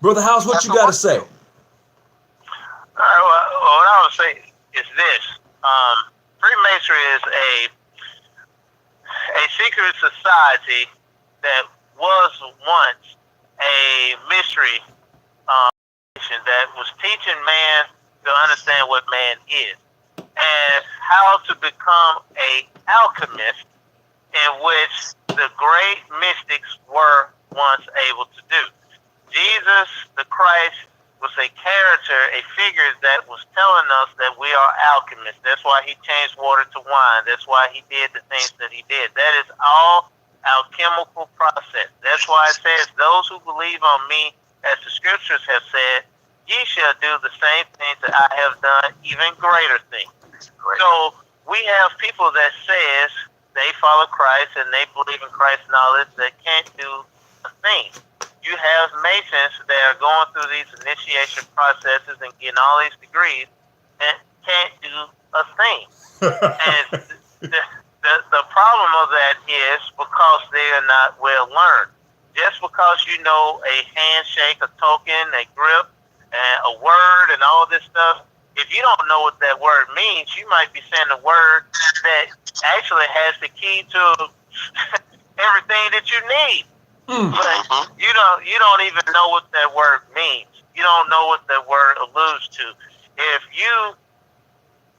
Brother House. What you got to say? All right. Well, what I would say is this: Freemasonry is a secret society that was once a mystery that was teaching man to understand what man is and how to become a alchemist, in which the great mystics were once able to do. Jesus the Christ was a character, a figure that was telling us that we are alchemists. That's why he changed water to wine. That's why he did the things that he did. That is all alchemical process. That's why it says, those who believe on me, as the scriptures have said, ye shall do the same things that I have done, even greater things. So we have people that says they follow Christ and they believe in Christ's knowledge that can't do a thing. You have Masons that are going through these initiation processes and getting all these degrees and can't do a thing. And the problem of that is because they are not well learned. Just because you know a handshake, a token, a grip, and a word and all this stuff, if you don't know what that word means, you might be saying a word that actually has the key to everything that you need. But you don't even know what that word means. You don't know what that word alludes to. If you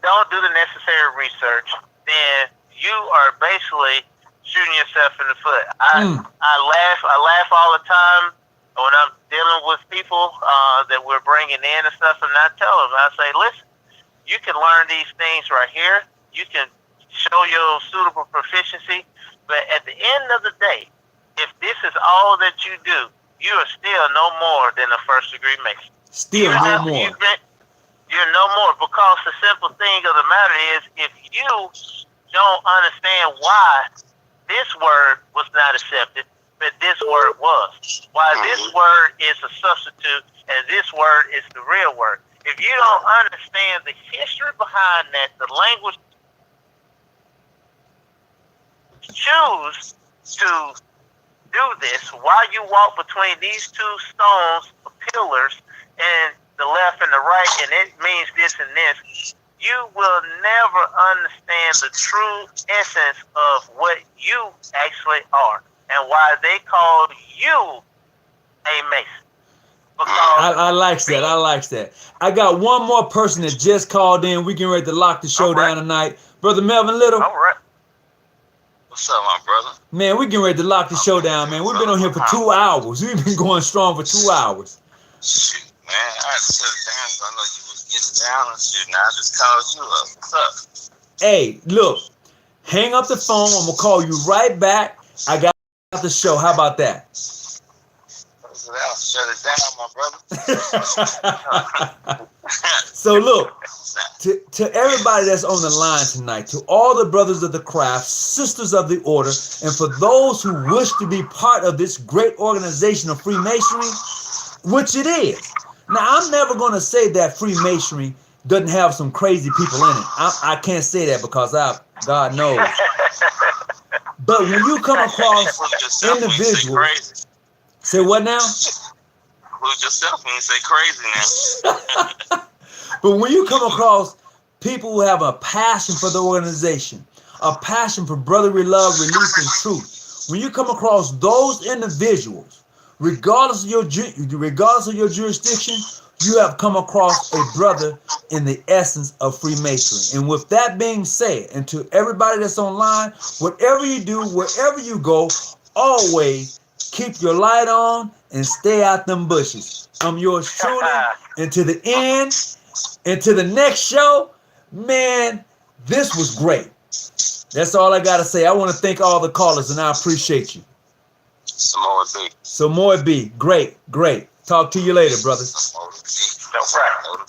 don't do the necessary research, then you are basically shooting yourself in the foot. I laugh all the time when I'm dealing with people that we're bringing in and stuff, and I tell them, I say, listen, you can learn these things right here. You can show your suitable proficiency, but at the end of the day, if this is all that you do, you are still no more than a first-degree Mason. Still no more. You're no more, because the simple thing of the matter is, if you don't understand why this word was not accepted, but this word was, why this word is a substitute and this word is the real word. If you don't understand the history behind that, the language, choose to do this while you walk between these two stones, pillars, and the left and the right, and it means this and this, you will never understand the true essence of what you actually are and why they call you a Mason. I like that. I like that. I got one more person that just called in. We getting ready to lock the show down tonight. Brother Melvin Little. All right. What's up, my brother? Man, we getting ready to lock the show down, man. We've been on here for 2 hours. We've been going strong for 2 hours. Shoot, man. I had to shut it down because I know you was getting down and shit. Now I just called you up. What's up? Hey, look. Hang up the phone. I'm going to call you right back. I got the show. How about that? I'll shut it down, my brother. So look, to everybody that's on the line tonight, to all the brothers of the craft, sisters of the order, and for those who wish to be part of this great organization of Freemasonry, which it is. Now, I'm never going to say that Freemasonry doesn't have some crazy people in it. I can't say that because God knows. But when you come across individuals, say what now? Lose yourself when you say crazy now. But when you come across people who have a passion for the organization, a passion for brotherly love, release, and truth, when you come across those individuals, regardless of your jurisdiction, you have come across a brother in the essence of Freemasonry. And with that being said, and to everybody that's online, whatever you do, wherever you go, always keep your light on and stay out them bushes. I'm yours truly. And to the end, and to the next show, man, this was great. That's all I got to say. I want to thank all the callers, and I appreciate you. Samoa B. Samoa B. Great, great. Talk to you later, brothers. Samoa B. No problem.